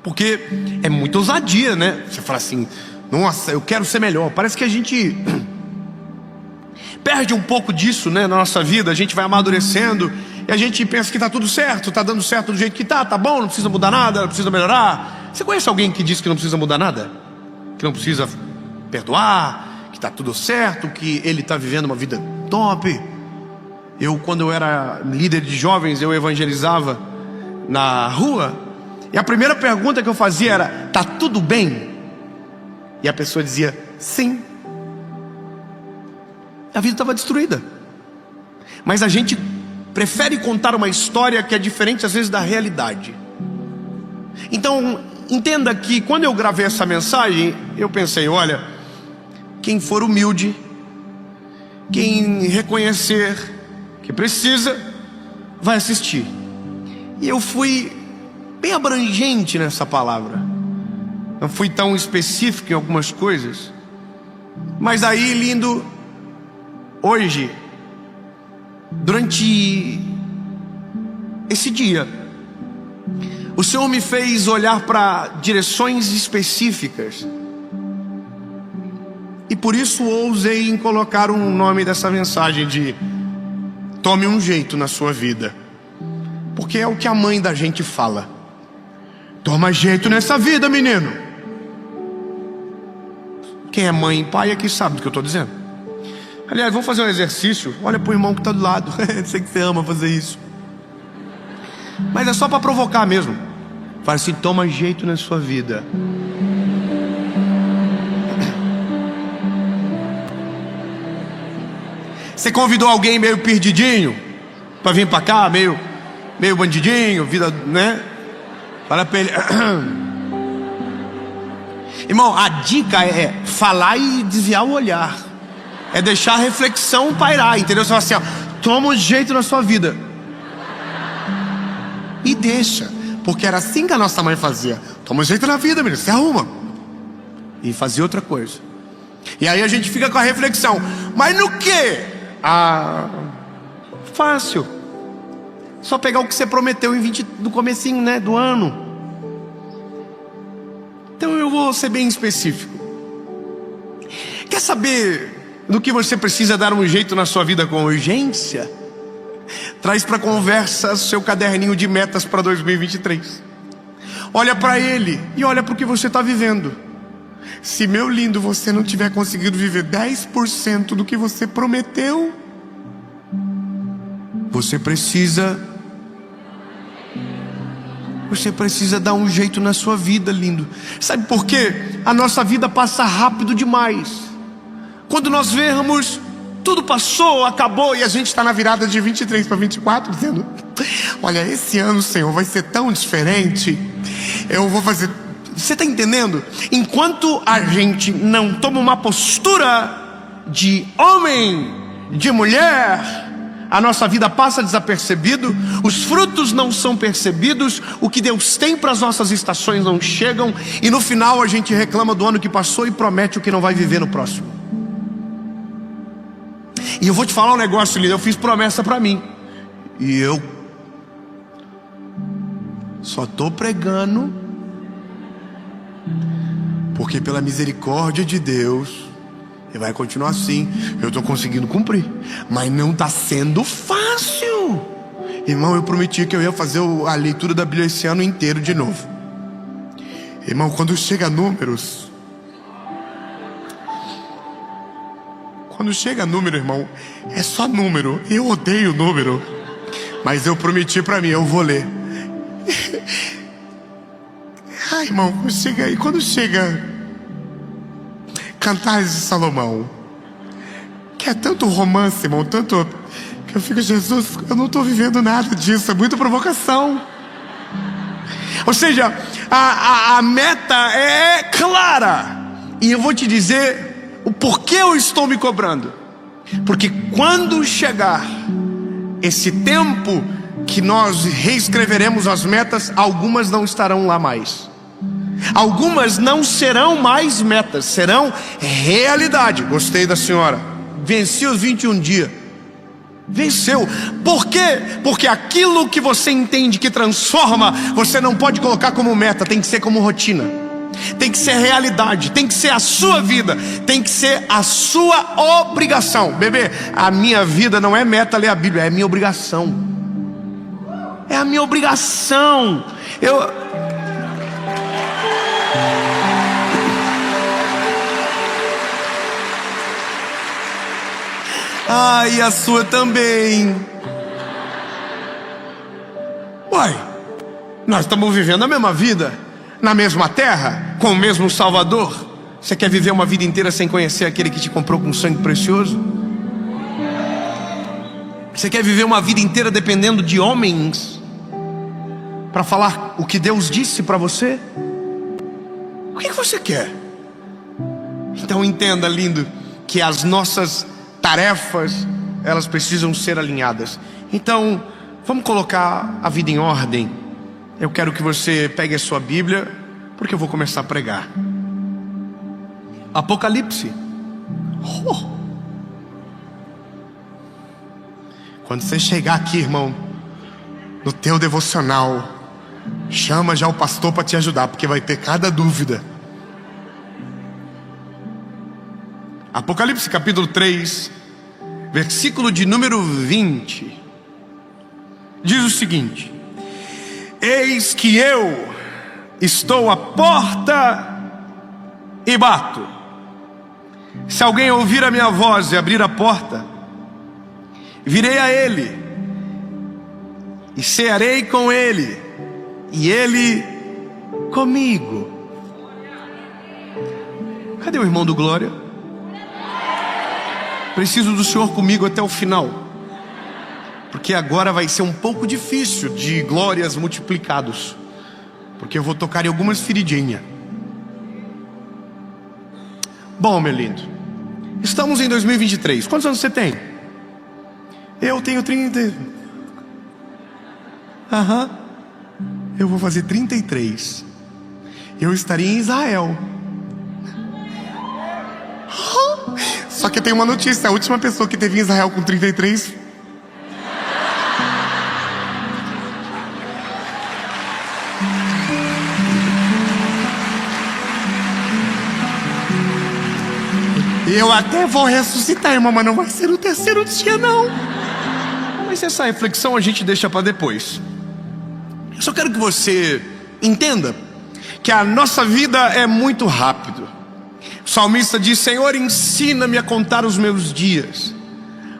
Porque é muita ousadia, né? Você fala assim: nossa, eu quero ser melhor. Parece que a gente perde um pouco disso, né, na nossa vida. A gente vai amadurecendo e a gente pensa que está tudo certo, está dando certo do jeito que está bom, não precisa mudar nada, não precisa melhorar. Você conhece alguém que diz que não precisa mudar nada? Que não precisa perdoar, que está tudo certo, que ele está vivendo uma vida top? Quando eu era líder de jovens, eu evangelizava na rua, e a primeira pergunta que eu fazia era: tá tudo bem? E a pessoa dizia: sim. A vida estava destruída. Mas a gente prefere contar uma história que é diferente às vezes da realidade. Então entenda que quando eu gravei essa mensagem, eu pensei: olha, quem for humilde, quem reconhecer que precisa, vai assistir. E eu fui bem abrangente nessa palavra. Não fui tão específico em algumas coisas. Mas aí, lindo, hoje, durante esse dia, o Senhor me fez olhar para direções específicas. E por isso ousei em colocar o nome dessa mensagem de tome um jeito na sua vida. Porque é o que a mãe da gente fala. Toma jeito nessa vida, menino. Quem é mãe e pai aqui sabe do que eu estou dizendo. Aliás, vamos fazer um exercício. Olha para o irmão que está do lado. Eu sei que você ama fazer isso. Mas é só para provocar mesmo. Fala assim, toma jeito na sua vida. Você convidou alguém meio perdidinho para vir para cá, meio bandidinho, vida, né? Fala para ele. Irmão, a dica é falar e desviar o olhar. É deixar a reflexão pairar, entendeu? Você fala assim, ó, toma um jeito na sua vida. E deixa. Porque era assim que a nossa mãe fazia. Toma um jeito na vida, menino, se arruma. E fazia outra coisa. E aí a gente fica com a reflexão. Mas no quê? Fácil. Só pegar o que você prometeu no comecinho, né, do ano. Então eu vou ser bem específico. Quer saber do que você precisa dar um jeito na sua vida com urgência? Traz para conversa seu caderninho de metas para 2023. Olha para ele e olha para o que você está vivendo. Se, meu lindo, você não tiver conseguido viver 10% do que você prometeu, você precisa dar um jeito na sua vida, lindo. Sabe por quê? A nossa vida passa rápido demais. Quando nós vermos, tudo passou, acabou, e a gente está na virada de 23 para 24, dizendo, olha, esse ano, Senhor, vai ser tão diferente. Eu vou fazer... Você está entendendo? Enquanto a gente não toma uma postura de homem, de mulher, a nossa vida passa desapercebido, os frutos não são percebidos, o que Deus tem para as nossas estações não chegam, e no final a gente reclama do ano que passou e promete o que não vai viver no próximo. E eu vou te falar um negócio, lindo, eu fiz promessa para mim, e eu só estou pregando porque pela misericórdia de Deus, e vai continuar assim, eu estou conseguindo cumprir, mas não está sendo fácil. Irmão, eu prometi que eu ia fazer a leitura da Bíblia esse ano inteiro de novo. Irmão, quando chega números, irmão, é só número. Eu odeio número, mas eu prometi para mim, eu vou ler. Ai, irmão, quando chega Cantares de Salomão, que é tanto romance, irmão, tanto que eu fico, Jesus, eu não estou vivendo nada disso, é muita provocação. Ou seja, a meta é clara, e eu vou te dizer o porquê eu estou me cobrando. Porque quando chegar esse tempo que nós reescreveremos as metas, algumas não estarão lá mais. Algumas não serão mais metas, serão realidade. Gostei da senhora. Venci os 21 dias. Venceu. Por quê? Porque aquilo que você entende que transforma, você não pode colocar como meta, tem que ser como rotina. Tem que ser realidade, tem que ser a sua vida, tem que ser a sua obrigação. Bebê, a minha vida não é meta ler a Bíblia, é minha obrigação. É a minha obrigação. E a sua também. Uai, nós estamos vivendo a mesma vida, na mesma terra, com o mesmo Salvador. Você quer viver uma vida inteira sem conhecer aquele que te comprou com sangue precioso? Você quer viver uma vida inteira dependendo de homens para falar o que Deus disse para você? O que você quer? Então entenda, lindo, que as nossas tarefas, elas precisam ser alinhadas. Então, Vamos colocar a vida em ordem. Eu quero que você pegue a sua Bíblia, porque eu vou começar a pregar. Apocalipse. Quando você chegar aqui, irmão, no teu devocional, chama já o pastor para te ajudar, porque vai ter cada dúvida. Apocalipse capítulo 3, versículo de número 20, diz o seguinte: eis que eu estou à porta e bato. Se alguém ouvir a minha voz e abrir a porta, virei a ele e cearei com ele, e ele comigo. Cadê o irmão do Glória? Preciso do Senhor comigo até o final, porque agora vai ser um pouco difícil de glórias multiplicados, porque eu vou tocar em algumas feridinhas. Bom, meu lindo, estamos em 2023. Quantos anos você tem? Eu tenho 30. Eu vou fazer 33. Eu estaria em Israel. Só que tem uma notícia: a última pessoa que teve em Israel com 33 eu até vou ressuscitar, irmão, mas não vai ser no terceiro dia, não. Mas essa reflexão a gente deixa para depois. Eu só quero que você entenda que a nossa vida é muito rápido. O salmista diz: Senhor, ensina-me a contar os meus dias,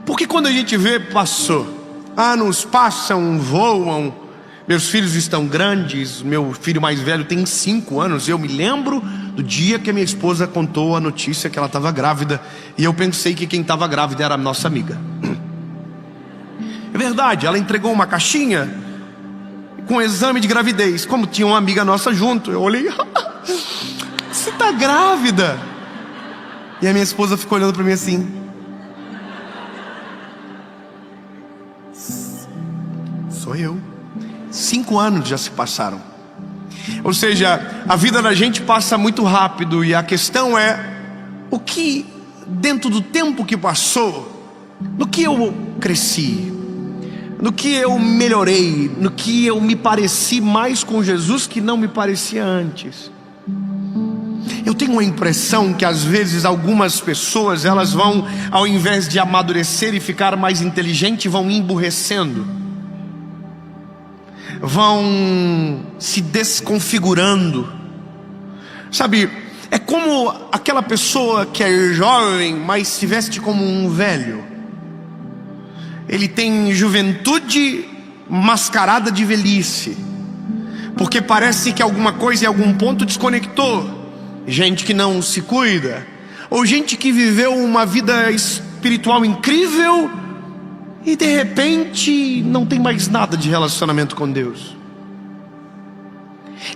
porque quando a gente vê, passou. Anos passam, voam. Meus filhos estão grandes. Meu filho mais velho tem 5 anos. Eu me lembro do dia que a minha esposa contou a notícia que ela estava grávida, e eu pensei que quem estava grávida era a nossa amiga. É verdade, ela entregou uma caixinha com exame de gravidez. Como tinha uma amiga nossa junto, eu olhei: você está grávida? E a minha esposa ficou olhando para mim assim: sou eu. 5 anos já se passaram. Ou seja, a vida da gente passa muito rápido, e a questão é: o que dentro do tempo que passou, no que eu cresci, no que eu melhorei, no que eu me pareci mais com Jesus que não me parecia antes. Eu tenho a impressão que às vezes algumas pessoas, elas vão, ao invés de amadurecer e ficar mais inteligente, vão emburrecendo, vão se desconfigurando. Sabe, é como aquela pessoa que é jovem, mas se veste como um velho. Ele tem juventude mascarada de velhice, porque parece que alguma coisa em algum ponto desconectou. Gente que não se cuida, ou gente que viveu uma vida espiritual incrível e de repente não tem mais nada de relacionamento com Deus.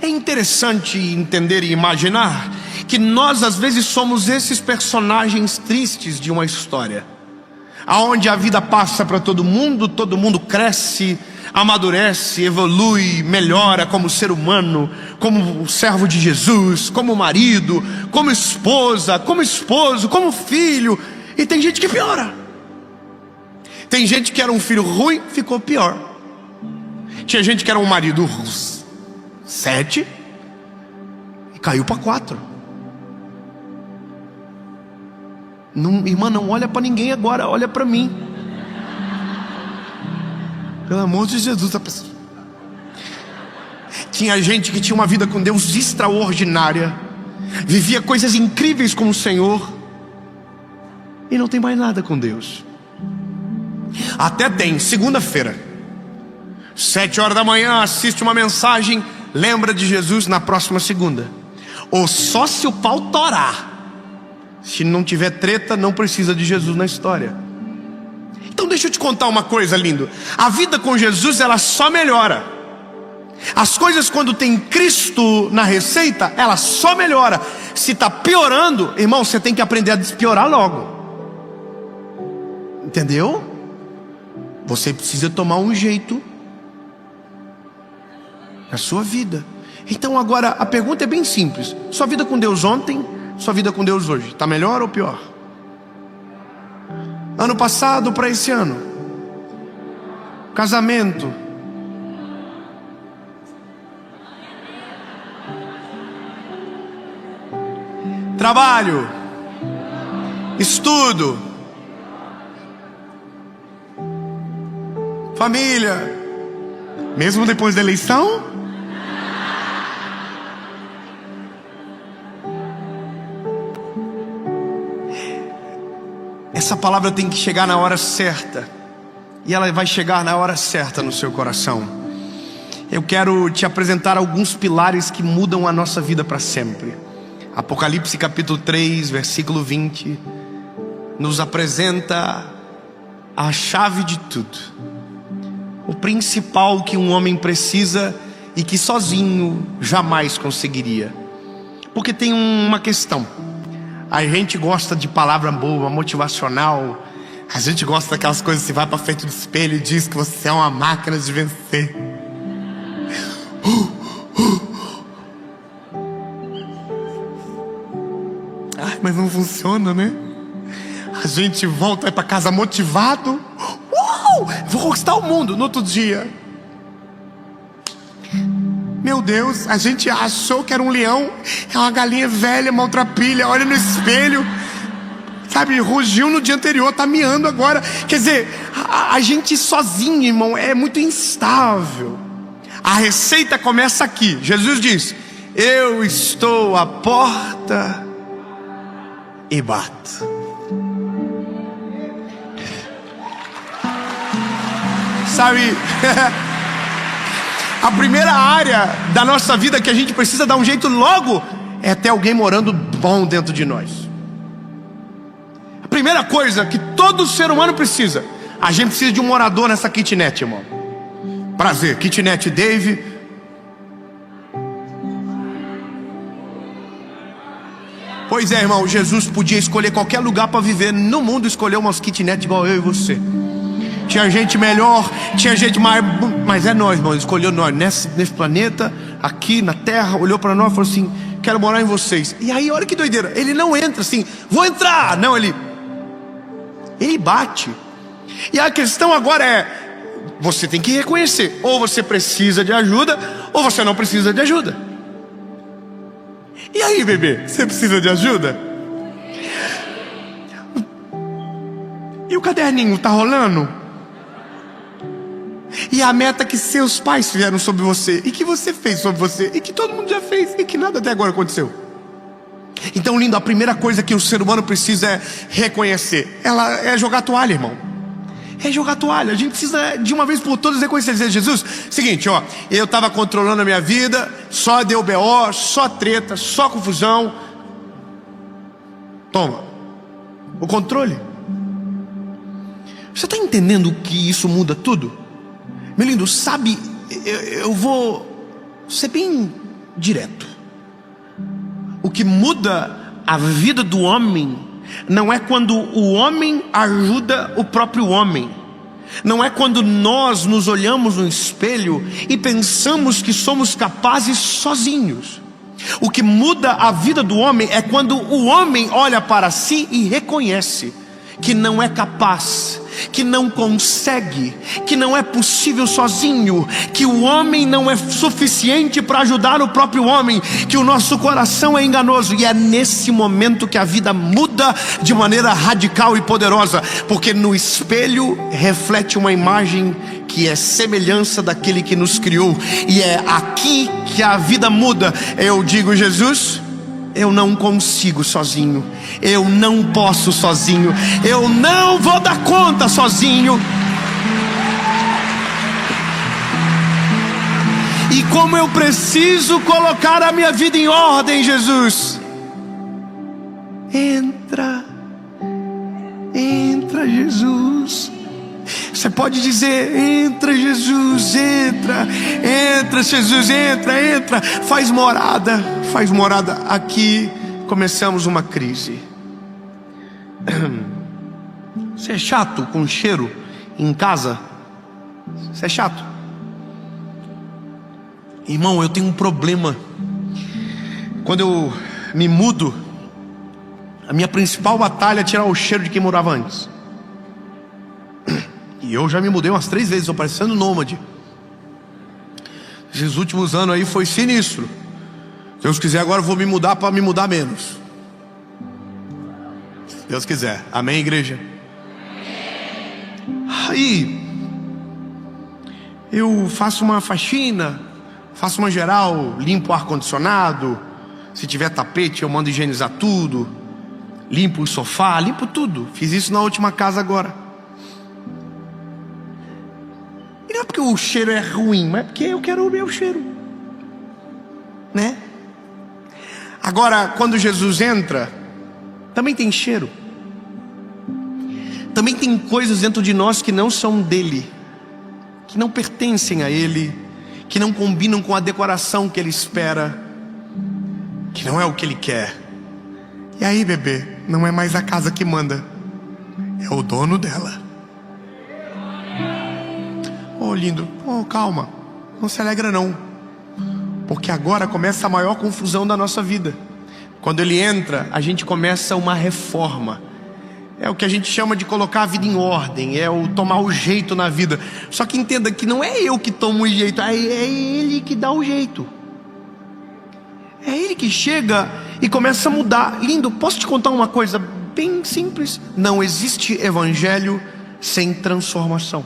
É interessante entender e imaginar que nós às vezes somos esses personagens tristes de uma história, aonde a vida passa para todo mundo cresce, amadurece, evolui, melhora como ser humano, como servo de Jesus, como marido, como esposa, como esposo, como filho. E tem gente que piora. Tem gente que era um filho ruim, ficou pior. Tinha gente que era um marido 7 e caiu para 4. Não, irmã, não olha para ninguém agora, olha para mim. Pelo amor de Jesus, a pessoa. Tinha gente que tinha uma vida com Deus extraordinária, vivia coisas incríveis com o Senhor, e não tem mais nada com Deus. Até tem, segunda-feira, 7 horas da manhã, assiste uma mensagem, lembra de Jesus na próxima segunda. Ou só se o pau torar. Se não tiver treta, não precisa de Jesus na história. Então deixa eu te contar uma coisa, lindo. A vida com Jesus, ela só melhora. As coisas, quando tem Cristo na receita, ela só melhora. Se está piorando, irmão, você tem que aprender a despiorar logo. Entendeu? Você precisa tomar um jeito na sua vida. Então agora a pergunta é bem simples: sua vida com Deus ontem, sua vida com Deus hoje, está melhor ou pior? Ano passado para esse ano? Casamento, trabalho, estudo, família, mesmo depois da eleição? Essa palavra tem que chegar na hora certa, e ela vai chegar na hora certa no seu coração. Eu quero te apresentar alguns pilares que mudam a nossa vida para sempre. Apocalipse capítulo 3, versículo 20 nos apresenta a chave de tudo, o principal que um homem precisa e que sozinho jamais conseguiria. Porque tem uma questão: a gente gosta de palavra boa, motivacional. A gente gosta daquelas coisas que você vai para frente do espelho e diz que você é uma máquina de vencer. Ai, mas não funciona, né? A gente volta para casa motivado. Vou conquistar o mundo. No outro dia, meu Deus, a gente achou que era um leão, é uma galinha velha, maltrapilha. Olha no espelho, sabe, rugiu no dia anterior, tá miando agora. Quer dizer, a gente sozinho, irmão, é muito instável. A receita começa aqui. Jesus diz: eu estou à porta e bato. Sabe, a primeira área da nossa vida que a gente precisa dar um jeito logo é ter alguém morando bom dentro de nós. A primeira coisa que todo ser humano precisa, a gente precisa de um morador nessa kitnet, irmão. Prazer, kitnet Dave. Pois é, irmão, Jesus podia escolher qualquer lugar para viver no mundo, escolheu umas kitnet igual eu e você. Tinha gente melhor, tinha gente mais, mas é nós, irmão. Ele escolheu nós nesse planeta, aqui na terra, olhou para nós e falou assim: quero morar em vocês. E aí, olha que doideira, ele não entra assim, vou entrar. Não, ele bate. E a questão agora é: você tem que reconhecer, ou você precisa de ajuda, ou você não precisa de ajuda. E aí, bebê, você precisa de ajuda? E o caderninho tá rolando? E a meta que seus pais fizeram sobre você, e que você fez sobre você, e que todo mundo já fez, e que nada até agora aconteceu. Então, lindo, a primeira coisa que o ser humano precisa é reconhecer. Ela é jogar toalha, irmão. É jogar toalha. A gente precisa de uma vez por todas reconhecer, dizer: Jesus, seguinte, ó, eu estava controlando a minha vida, só deu BO, só treta, só confusão. Toma o controle. Você está entendendo que isso muda tudo? Meu lindo, sabe, eu vou ser bem direto. O que muda a vida do homem não é quando o homem ajuda o próprio homem. Não é quando nós nos olhamos no espelho e pensamos que somos capazes sozinhos. O que muda a vida do homem é quando o homem olha para si e reconhece que não é capaz, que não consegue, que não é possível sozinho, que o homem não é suficiente para ajudar o próprio homem, que o nosso coração é enganoso. E é nesse momento que a vida muda de maneira radical e poderosa, porque no espelho reflete uma imagem que é semelhança daquele que nos criou, e é aqui que a vida muda. Eu digo: Jesus, eu não consigo sozinho, eu não posso sozinho, eu não vou dar conta sozinho. E como eu preciso colocar a minha vida em ordem, Jesus, entra, Jesus. Você pode dizer: entra, Jesus, entra, Jesus, entra, faz morada aqui. Começamos uma crise. Você é chato com cheiro em casa? Você é chato? Irmão, eu tenho um problema. Quando eu me mudo, a minha principal batalha é tirar o cheiro de quem morava antes. E eu já me mudei umas 3 vezes, estou parecendo nômade. Esses últimos anos aí foi sinistro. Se Deus quiser, agora eu vou me mudar para me mudar menos. Se Deus quiser. Amém, igreja? Aí eu faço uma faxina, faço uma geral, limpo o ar-condicionado. Se tiver tapete, eu mando higienizar tudo. Limpo o sofá, limpo tudo. Fiz isso na última casa agora. E não é porque o cheiro é ruim, mas é porque eu quero o meu cheiro, né? Agora, quando Jesus entra, também tem cheiro. Também tem coisas dentro de nós que não são dele, que não pertencem a ele, que não combinam com a decoração que ele espera, que não é o que ele quer. E aí, bebê, não é mais a casa que manda, é o dono dela. Oh, lindo, oh, calma, não se alegra não, porque agora começa a maior confusão da nossa vida. Quando ele entra, a gente começa uma reforma. É o que a gente chama de colocar a vida em ordem, é o tomar o jeito na vida. Só que entenda que não é eu que tomo o jeito, é ele que dá o jeito. É ele que chega e começa a mudar. Lindo, posso te contar uma coisa bem simples? Não existe evangelho sem transformação.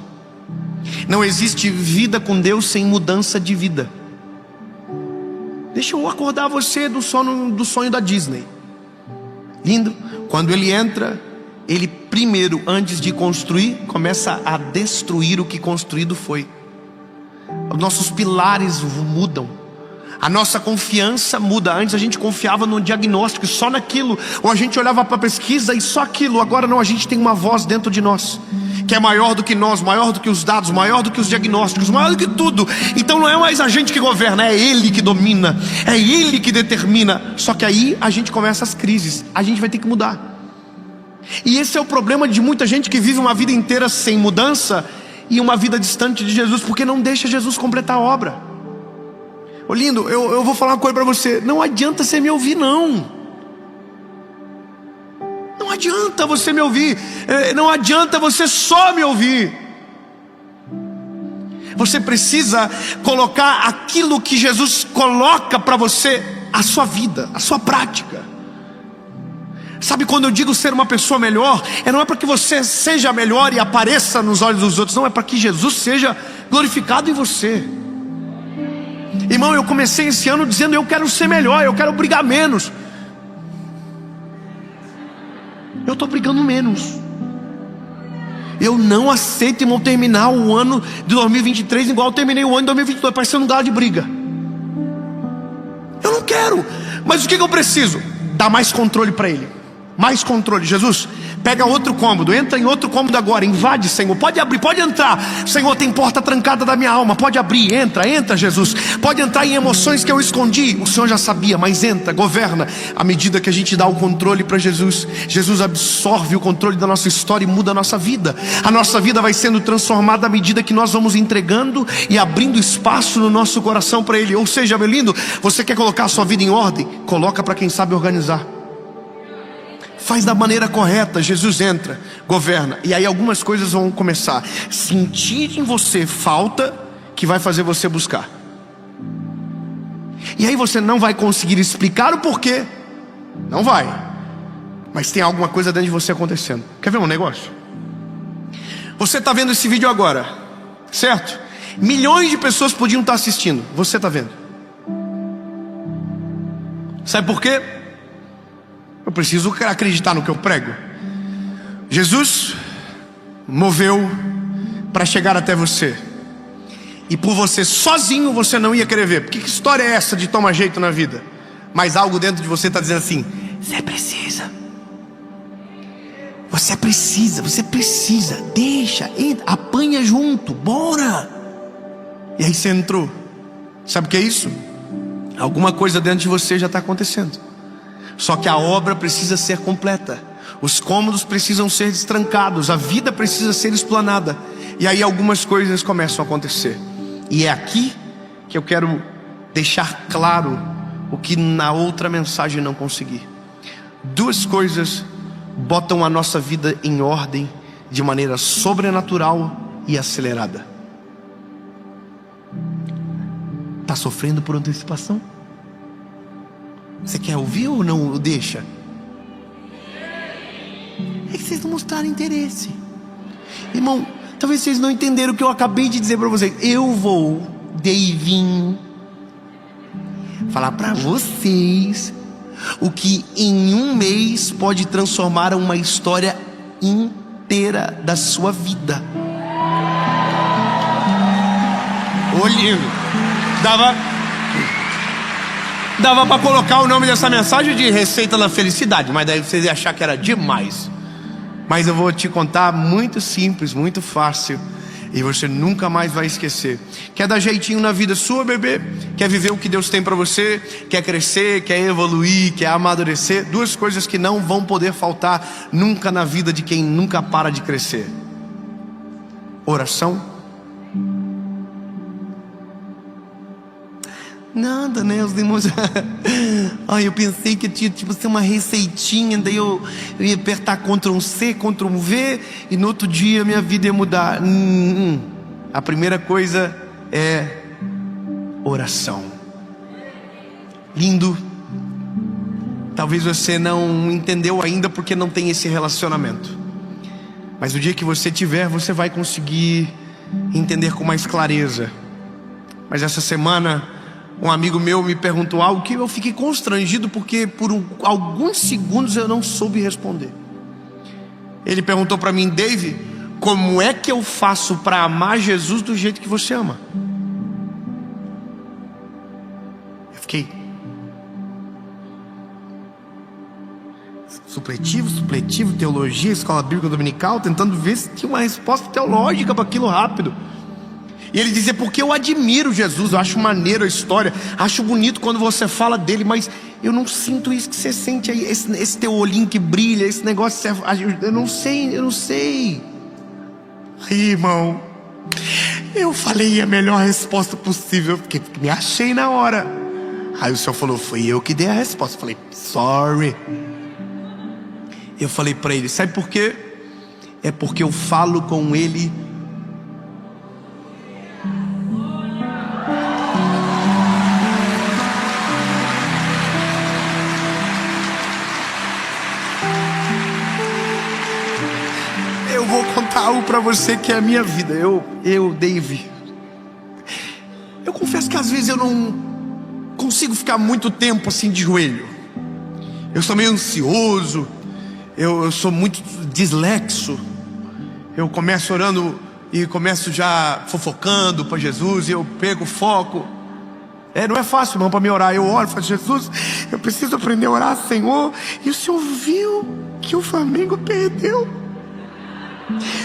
Não existe vida com Deus sem mudança de vida. Deixa eu acordar você do sonho da Disney. Lindo, quando ele entra, ele primeiro, antes de construir, começa a destruir o que construído foi. Os nossos pilares mudam. A nossa confiança muda. Antes a gente confiava no diagnóstico, só naquilo. Ou a gente olhava para a pesquisa e só aquilo. Agora não, a gente tem uma voz dentro de nós que é maior do que nós, maior do que os dados, maior do que os diagnósticos, maior do que tudo. Então não é mais a gente que governa, é ele que domina, é ele que determina. Só que aí a gente começa as crises. A gente vai ter que mudar. E esse é o problema de muita gente que vive uma vida inteira sem mudança e uma vida distante de Jesus, porque não deixa Jesus completar a obra. Ô lindo, eu vou falar uma coisa para você. Não adianta você me ouvir não. Não adianta você me ouvir. Não adianta você só me ouvir. Você precisa colocar aquilo que Jesus coloca para você, a sua vida, a sua prática. Sabe, quando eu digo ser uma pessoa melhor, não é para que você seja melhor e apareça nos olhos dos outros. Não, é para que Jesus seja glorificado em você. Irmão, eu comecei esse ano dizendo: eu quero ser melhor, eu quero brigar menos. Eu estou brigando menos. Eu não aceito, irmão, terminar o ano de 2023 igual eu terminei o ano de 2022, parecendo um galo de briga. Eu não quero. Mas o que eu preciso? Dar mais controle para ele. Mais controle. Jesus, pega outro cômodo, entra em outro cômodo agora, invade, Senhor, pode abrir, pode entrar. Senhor, tem porta trancada da minha alma, pode abrir, entra Jesus. Pode entrar em emoções que eu escondi, o Senhor já sabia, mas entra, governa. À medida que a gente dá o controle para Jesus, Jesus absorve o controle da nossa história e muda a nossa vida. A nossa vida vai sendo transformada à medida que nós vamos entregando e abrindo espaço no nosso coração para Ele. Ou seja, meu lindo, você quer colocar a sua vida em ordem? Coloca para quem sabe organizar. Faz da maneira correta. Jesus entra, governa. E aí algumas coisas vão começar a sentir em você falta, que vai fazer você buscar. E aí você não vai conseguir explicar o porquê. Não vai. Mas tem alguma coisa dentro de você acontecendo. Quer ver um negócio? Você está vendo esse vídeo agora, certo? Milhões de pessoas podiam estar assistindo. Você está vendo. Sabe por quê? Eu preciso acreditar no que eu prego. Jesus moveu para chegar até você. E por você sozinho você não ia querer ver. Porque que história é essa de tomar jeito na vida? Mas algo dentro de você está dizendo assim: você precisa. Você precisa. Deixa, entra, apanha junto, bora. E aí você entrou. Sabe o que é isso? Alguma coisa dentro de você já está acontecendo. Só que a obra precisa ser completa. Os cômodos precisam ser destrancados. A vida precisa ser explanada. E aí algumas coisas começam a acontecer. E é aqui que eu quero deixar claro o que na outra mensagem não consegui. Duas coisas botam a nossa vida em ordem de maneira sobrenatural e acelerada. Está sofrendo por antecipação? Você quer ouvir ou não deixa? É que vocês não mostraram interesse. Irmão, talvez vocês não entenderam o que eu acabei de dizer para vocês. Eu vou, Davinho, falar para vocês o que em um mês pode transformar uma história inteira da sua vida. Olhinho, dava para colocar o nome dessa mensagem de Receita da Felicidade, mas daí vocês iam achar que era demais. Mas eu vou te contar muito simples, muito fácil, e você nunca mais vai esquecer. Quer dar jeitinho na vida sua, bebê? Quer viver o que Deus tem para você? Quer crescer, quer evoluir, quer amadurecer? Duas coisas que não vão poder faltar nunca na vida de quem nunca para de crescer: oração. Nada, né? Os irmãos. Ai, eu pensei que tinha tipo ser uma receitinha, daí eu ia apertar Ctrl+C, Ctrl+V, e no outro dia minha vida ia mudar. A primeira coisa é oração. Lindo. Talvez você não entendeu ainda porque não tem esse relacionamento, mas o dia que você tiver, você vai conseguir entender com mais clareza. Mas essa semana um amigo meu me perguntou algo que eu fiquei constrangido, porque por alguns segundos eu não soube responder. Ele perguntou para mim: Dave, como é que eu faço para amar Jesus do jeito que você ama? Eu fiquei supletivo, teologia, escola bíblica dominical, tentando ver se tinha uma resposta teológica para aquilo rápido. E ele dizia: porque eu admiro Jesus, eu acho maneiro a história, acho bonito quando você fala dele, mas eu não sinto isso que você sente aí, esse teu olhinho que brilha, esse negócio, eu não sei. Aí, irmão, eu falei a melhor resposta possível, porque me achei na hora. Aí o senhor falou: foi eu que dei a resposta. Eu falei: sorry. Eu falei para ele: sabe por quê? É porque eu falo com ele vou contar algo pra você que é a minha vida. Dave, eu confesso que às vezes eu não consigo ficar muito tempo assim de joelho. Eu sou meio ansioso, eu sou muito dislexo. Eu começo orando e começo já fofocando para Jesus, e eu pego foco. Não é fácil, irmão, para mim orar. Eu oro, falo: Jesus, eu preciso aprender a orar, Senhor. E o Senhor viu que o Flamengo perdeu.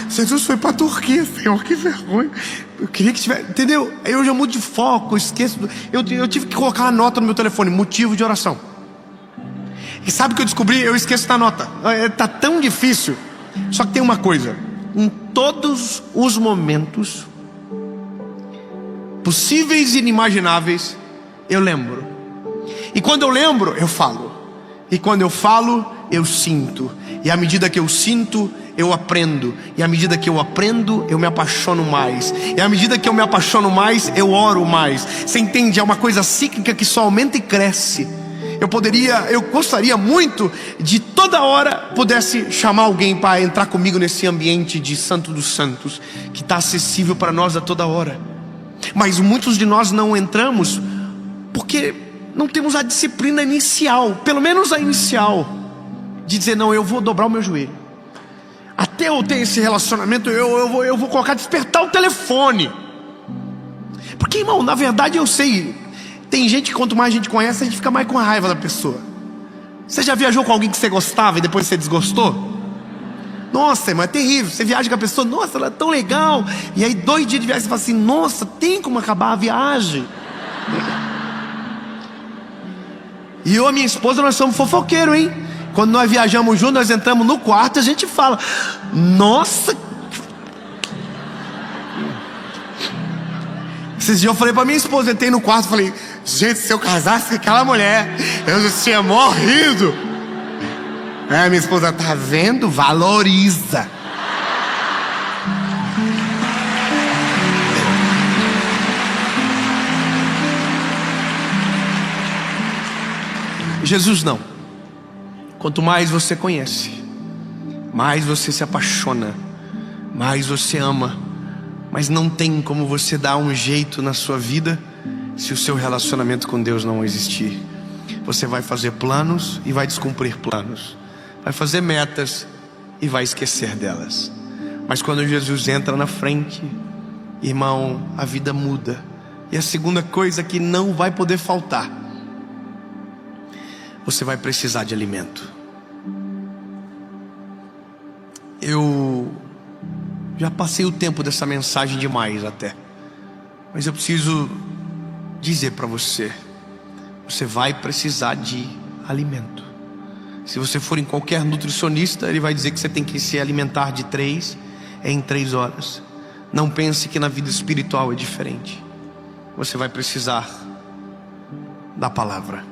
Jesus foi para a Turquia, Senhor, que vergonha. Eu queria que tivesse, entendeu? Aí eu já mudo de foco, esqueço. Eu tive que colocar uma nota no meu telefone: motivo de oração. E sabe o que eu descobri? Eu esqueço da nota. Tá tão difícil. Só que tem uma coisa: em todos os momentos possíveis e inimagináveis, eu lembro. E quando eu lembro, eu falo. E quando eu falo, eu sinto. E à medida que eu sinto, eu aprendo. E à medida que eu aprendo, eu me apaixono mais. E à medida que eu me apaixono mais, eu oro mais. Você entende? É uma coisa cíclica que só aumenta e cresce. Eu gostaria muito de toda hora pudesse chamar alguém para entrar comigo nesse ambiente de Santo dos Santos, que está acessível para nós a toda hora. Mas muitos de nós não entramos porque não temos a disciplina inicial, pelo menos a inicial, de dizer: não, eu vou dobrar o meu joelho. Até eu ter esse relacionamento, eu vou colocar despertar o telefone. Porque, irmão, na verdade eu sei, tem gente que quanto mais a gente conhece, a gente fica mais com a raiva da pessoa. Você já viajou com alguém que você gostava e depois você desgostou? Nossa, irmão, é terrível. Você viaja com a pessoa: nossa, ela é tão legal. E aí 2 dias de viagem você fala assim: nossa, tem como acabar a viagem? E eu e a minha esposa, nós somos fofoqueiros, hein? Quando nós viajamos juntos, nós entramos no quarto, a gente fala: nossa. Esses dias eu falei pra minha esposa, entrei no quarto, falei: Gente, se eu casasse com aquela mulher, eu já tinha morrido. Minha esposa, tá vendo? Valoriza. Jesus não. Quanto mais você conhece, mais você se apaixona, mais você ama. Mas não tem como você dar um jeito na sua vida se o seu relacionamento com Deus não existir. Você vai fazer planos e vai descumprir planos, vai fazer metas e vai esquecer delas. Mas quando Jesus entra na frente, irmão, a vida muda. E a segunda coisa que não vai poder faltar: você vai precisar de alimento. Eu já passei o tempo dessa mensagem demais até, mas eu preciso dizer para você: você vai precisar de alimento. Se você for em qualquer nutricionista, ele vai dizer que você tem que se alimentar de 3 em 3 horas. Não pense que na vida espiritual é diferente. Você vai precisar da palavra.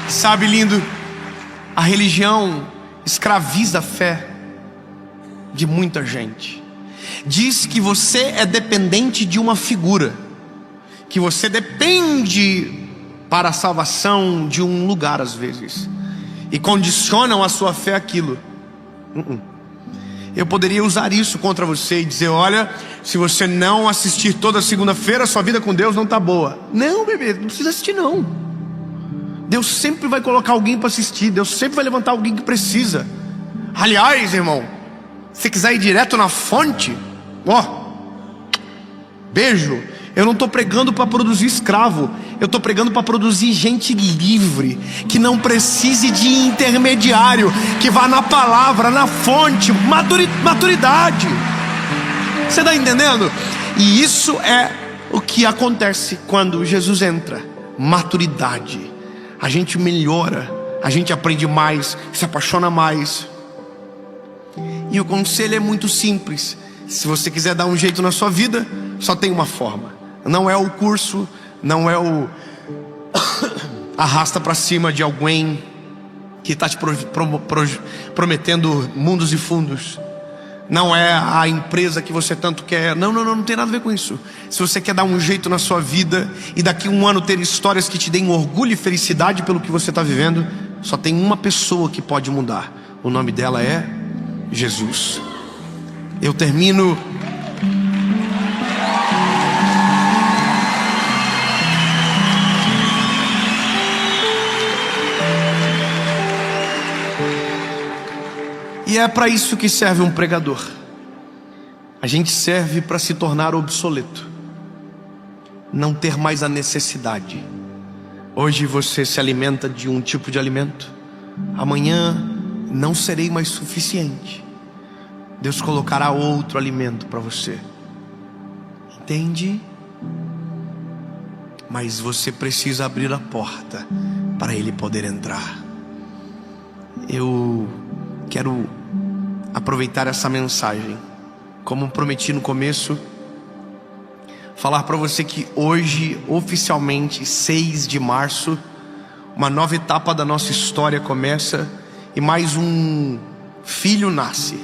Sabe, lindo, a religião escraviza a fé de muita gente. Diz que você é dependente de uma figura, que você depende para a salvação de um lugar às vezes, e condicionam a sua fé àquilo. Eu poderia usar isso contra você e dizer: olha, se você não assistir toda segunda-feira, sua vida com Deus não está boa. Não, bebê, não precisa assistir não. Deus sempre vai colocar alguém para assistir. Deus sempre vai levantar alguém que precisa. Aliás, irmão, se quiser ir direto na fonte, beijo. Eu não estou pregando para produzir escravo, eu estou pregando para produzir gente livre, que não precise de intermediário, que vá na palavra, na fonte. Maturidade. Você está entendendo? E isso é o que acontece quando Jesus entra. Maturidade. A gente melhora, a gente aprende mais, se apaixona mais. E o conselho é muito simples: se você quiser dar um jeito na sua vida, só tem uma forma. Não é o curso, não é o arrasta para cima de alguém que está te prometendo mundos e fundos. Não é a empresa que você tanto quer. Não tem nada a ver com isso. Se você quer dar um jeito na sua vida e daqui a um ano ter histórias que te deem orgulho e felicidade pelo que você está vivendo, só tem uma pessoa que pode mudar. O nome dela é Jesus. Eu termino e é para isso que serve um pregador. A gente serve para se tornar obsoleto, não ter mais a necessidade. Hoje você se alimenta de um tipo de alimento, amanhã não serei mais suficiente. Deus colocará outro alimento para você. Entende? Mas você precisa abrir a porta para Ele poder entrar. Eu quero aproveitar essa mensagem, como prometi no começo, falar para você que hoje, oficialmente, 6 de março, uma nova etapa da nossa história começa e mais um filho nasce.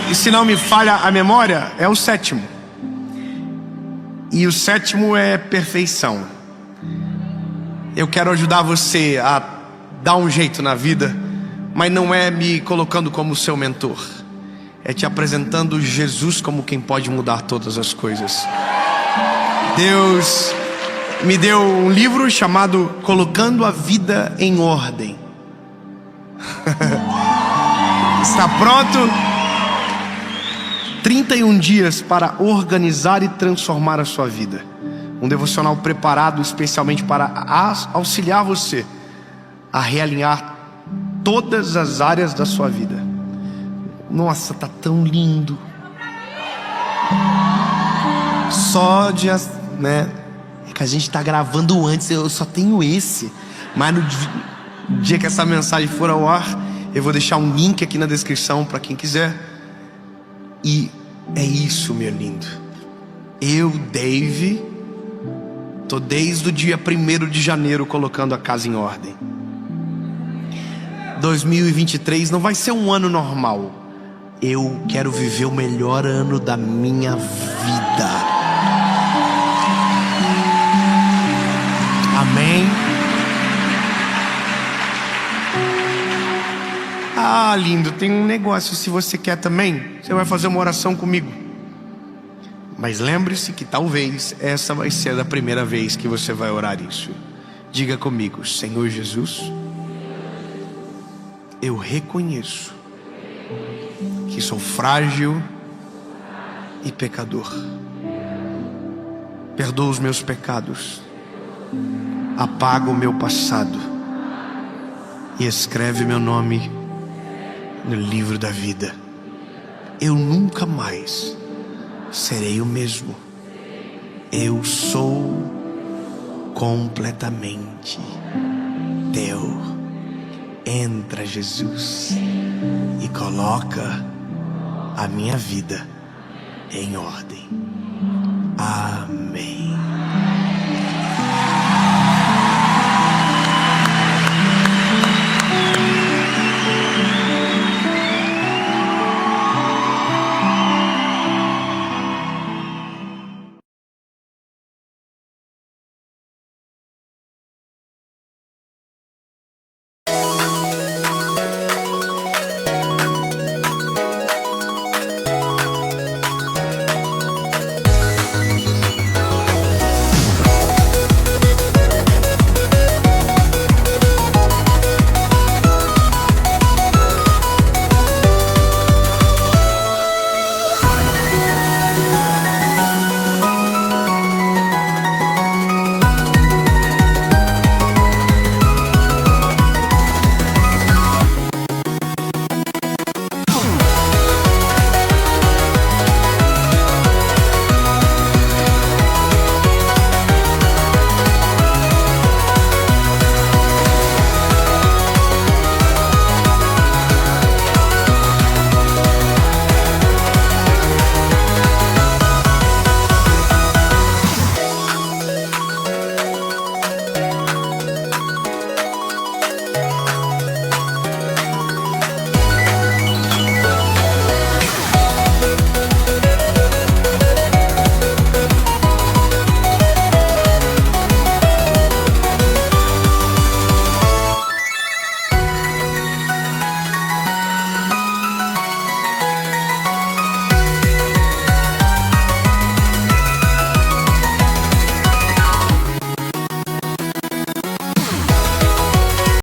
E se não me falha a memória, é o 7º. E o 7º é perfeição. Eu quero ajudar você a dar um jeito na vida, mas não é me colocando como seu mentor, é te apresentando Jesus como quem pode mudar todas as coisas. Deus me deu um livro chamado Colocando a Vida em Ordem. Está pronto? 31 dias para organizar e transformar a sua vida. Um devocional preparado especialmente para auxiliar você a realinhar todas as áreas da sua vida. Nossa, tá tão lindo. Só de, né? É que a gente tá gravando antes, eu só tenho esse. Mas no dia que essa mensagem for ao ar, eu vou deixar um link aqui na descrição para quem quiser. E é isso, meu lindo. Eu, Dave, tô desde o dia 1º de janeiro colocando a casa em ordem. 2023 não vai ser um ano normal. Eu quero viver o melhor ano da minha vida. Amém? Ah, lindo, tem um negócio. Se você quer também, você vai fazer uma oração comigo. Mas lembre-se que talvez essa vai ser a primeira vez que você vai orar isso. Diga comigo: Senhor Jesus, eu reconheço que sou frágil e pecador. Perdoa os meus pecados, apaga o meu passado e escreve meu nome no livro da vida. Eu nunca mais serei o mesmo. Eu sou completamente teu. Entra, Jesus, e coloca a minha vida em ordem. Amém.